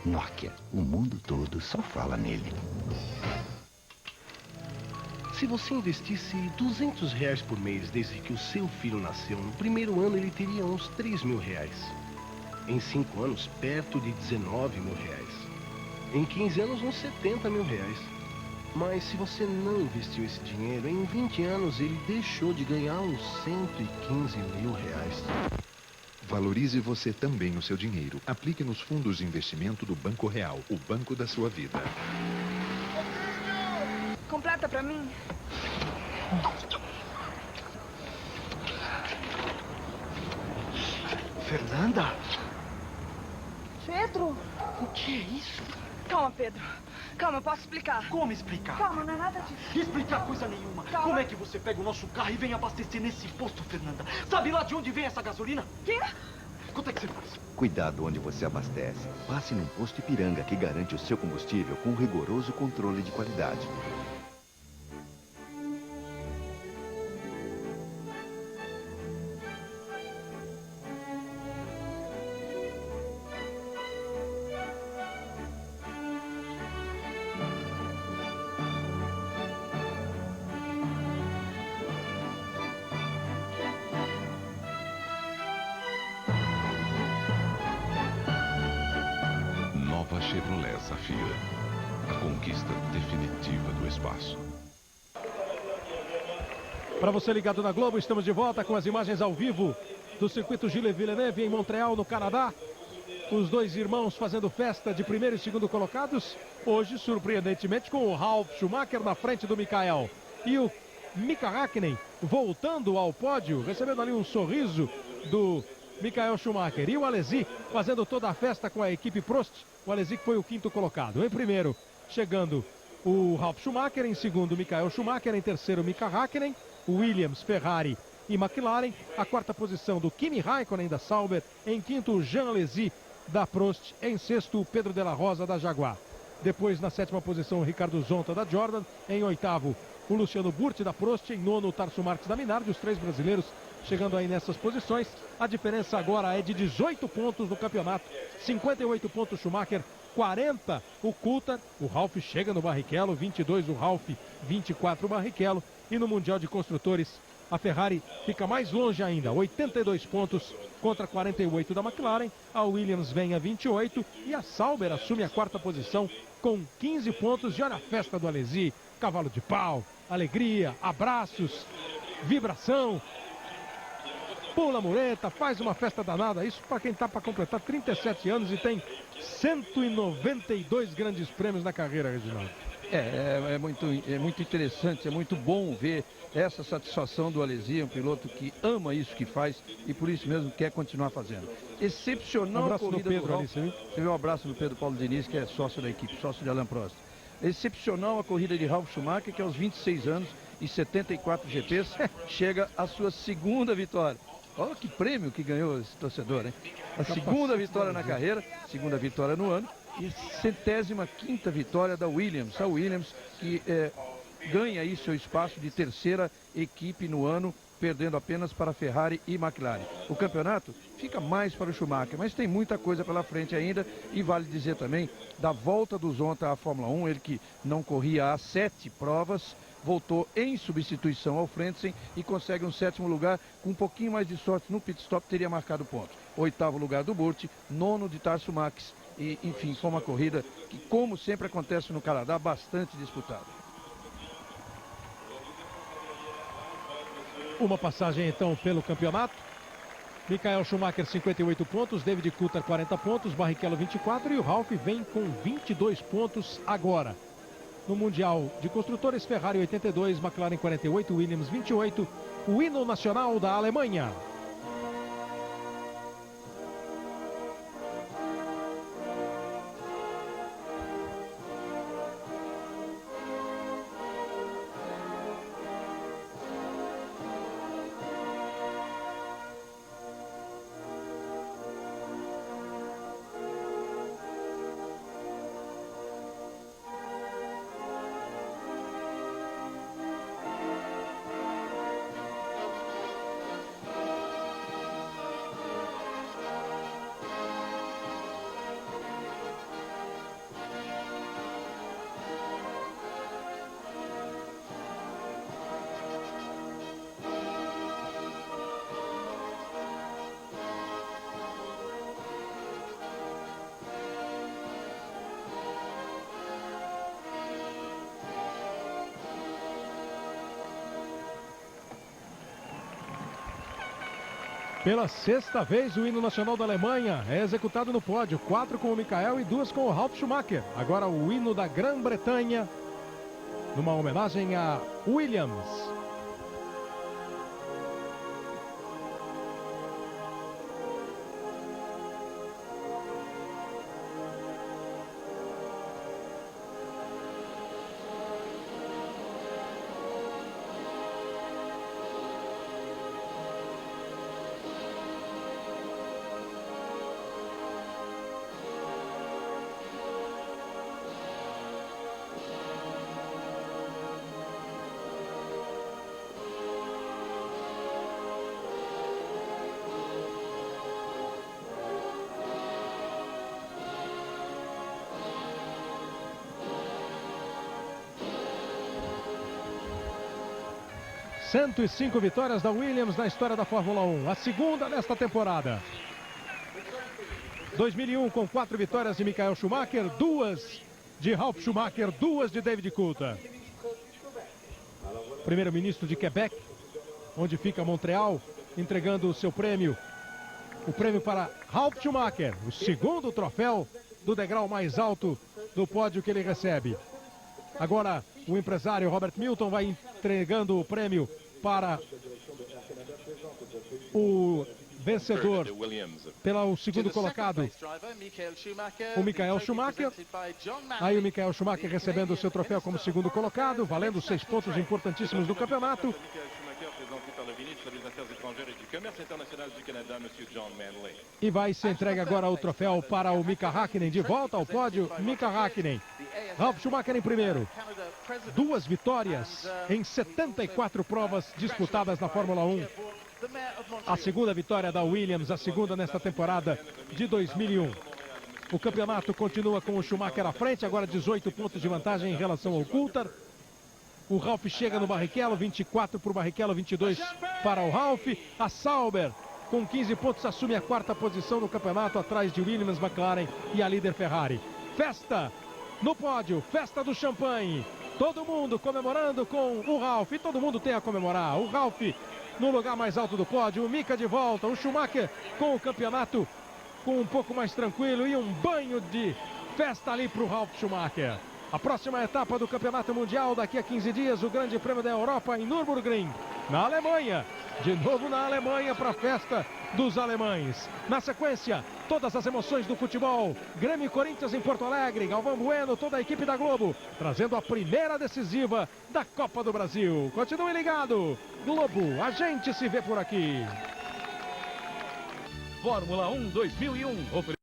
Nokia, o mundo todo só fala nele. Se você investisse R$200 por mês desde que o seu filho nasceu, no primeiro ano ele teria uns R$3.000. Em 5 anos, perto de R$19.000. Em 15 anos, uns R$70.000. Mas se você não investiu esse dinheiro, em 20 anos ele deixou de ganhar uns R$115.000. Valorize você também o seu dinheiro. Aplique nos fundos de investimento do Banco Real, o banco da sua vida. Completa pra mim. Fernanda? Pedro? O que é isso? Calma, Pedro. Calma, eu posso explicar. Como explicar? Calma, não é nada disso. Explicar coisa nenhuma. Calma. Como é que você pega o nosso carro e vem abastecer nesse posto, Fernanda? Sabe lá de onde vem essa gasolina? Quê? Quanto é que você faz? Cuidado onde você abastece. Passe num posto Ipiranga que garante o seu combustível com rigoroso controle de qualidade. Nova Chevrolet Zafira. A conquista definitiva do espaço. Para você ligado na Globo, estamos de volta com as imagens ao vivo do circuito Gilles Villeneuve em Montreal, no Canadá. Os dois irmãos fazendo festa de primeiro e segundo colocados. Hoje, surpreendentemente, com o Ralf Schumacher na frente do Michael. E o Mika Häkkinen voltando ao pódio, recebendo ali um sorriso do Michael Schumacher. E o Alesi fazendo toda a festa com a equipe Prost. O Alesi que foi o quinto colocado. Em primeiro, chegando o Ralf Schumacher. Em segundo, Michael Schumacher. Em terceiro, Mika Häkkinen. Williams, Ferrari e McLaren. A quarta posição do Kimi Raikkonen da Sauber. Em quinto, o Jean Alesi da Prost. Em sexto, o Pedro de la Rosa da Jaguar. Depois, na sétima posição, o Ricardo Zonta da Jordan. Em oitavo, o Luciano Burti da Prost. Em nono, o Tarso Marques da Minardi. Os três brasileiros chegando aí nessas posições. A diferença agora é de 18 pontos no campeonato. 58 pontos Schumacher, 40 o Coulthard. O Ralf chega no Barrichello, 22 o Ralf, 24 o Barrichello. E no Mundial de Construtores, a Ferrari fica mais longe ainda, 82 pontos contra 48 da McLaren. A Williams vem a 28 e a Sauber assume a quarta posição com 15 pontos. E olha a festa do Alesi, cavalo de pau, alegria, abraços, vibração. Pula a mureta, faz uma festa danada. Isso para quem está para completar 37 anos e tem 192 grandes prêmios na carreira, Reginaldo. É muito interessante, é muito bom ver essa satisfação do Alesi, um piloto que ama isso que faz e por isso mesmo quer continuar fazendo. Excepcional abraço corrida do Pedro do Ralf. ali, você viu? Você viu o abraço do Pedro Paulo Diniz, que é sócio da equipe, sócio de Alain Prost. Excepcional a corrida de Ralf Schumacher, que aos 26 anos e 74 GPs chega à sua segunda vitória. Olha que prêmio que ganhou esse torcedor, hein? A segunda vitória na carreira, segunda vitória no ano e 105ª vitória da Williams. A Williams que ganha aí seu espaço de terceira equipe no ano, perdendo apenas para Ferrari e McLaren. O campeonato fica mais para o Schumacher, mas tem muita coisa pela frente ainda e vale dizer também da volta do Zonta à Fórmula 1, ele que não corria há 7 provas, voltou em substituição ao Frentzen e consegue um 7º lugar, com um pouquinho mais de sorte no pit stop, teria marcado ponto. 8º lugar do Burti, 9º de Tarso Marques e, enfim, foi uma corrida que, como sempre acontece no Canadá, bastante disputada. Uma passagem então pelo campeonato. Michael Schumacher 58 pontos, David Coulthard 40 pontos, Barrichello 24 e o Ralf vem com 22 pontos agora. No Mundial de Construtores, Ferrari 82, McLaren 48, Williams 28, o hino nacional da Alemanha. Pela sexta vez, o hino nacional da Alemanha é executado no pódio. 4 com o Michael e 2 com o Ralf Schumacher. Agora o hino da Grã-Bretanha, numa homenagem a Williams. – 105 vitórias da Williams na história da Fórmula 1, a segunda nesta temporada. 2001 com 4 vitórias de Michael Schumacher, 2 de Ralf Schumacher, 2 de David Coulthard. Primeiro-ministro de Quebec, onde fica Montreal, entregando o seu prêmio. O prêmio para Ralf Schumacher, o segundo troféu do degrau mais alto do pódio que ele recebe. Agora o empresário Robert Milton vai entregando o prêmio para o vencedor, pelo segundo colocado, o Michael Schumacher. Aí o Michael Schumacher recebendo o seu troféu como segundo colocado, valendo 6 pontos importantíssimos do campeonato. E vai se entrega agora o troféu para o Mika Häkkinen, de volta ao pódio. Mika Häkkinen, Ralf Schumacher em primeiro, 2 vitórias em 74 provas disputadas na Fórmula 1. A segunda vitória da Williams, a segunda nesta temporada de 2001. O campeonato continua com o Schumacher à frente, agora 18 pontos de vantagem em relação ao Coulthard. O Ralf chega no Barrichello, 24 para o Barrichello, 22 para o Ralf. A Sauber, com 15 pontos, assume a 4ª posição no campeonato, atrás de Williams, McLaren e a líder Ferrari. Festa no pódio, festa do champanhe. Todo mundo comemorando com o Ralf, e todo mundo tem a comemorar. O Ralf no lugar mais alto do pódio, o Mika de volta, o Schumacher com o campeonato com um pouco mais tranquilo e um banho de festa ali para o Ralf Schumacher. A próxima etapa do Campeonato Mundial daqui a 15 dias, o Grande Prêmio da Europa em Nürburgring, na Alemanha. De novo na Alemanha para a festa dos alemães. Na sequência, todas as emoções do futebol. Grêmio e Corinthians em Porto Alegre, Galvão Bueno, toda a equipe da Globo, trazendo a primeira decisiva da Copa do Brasil. Continue ligado. Globo, a gente se vê por aqui. Fórmula 1 2001.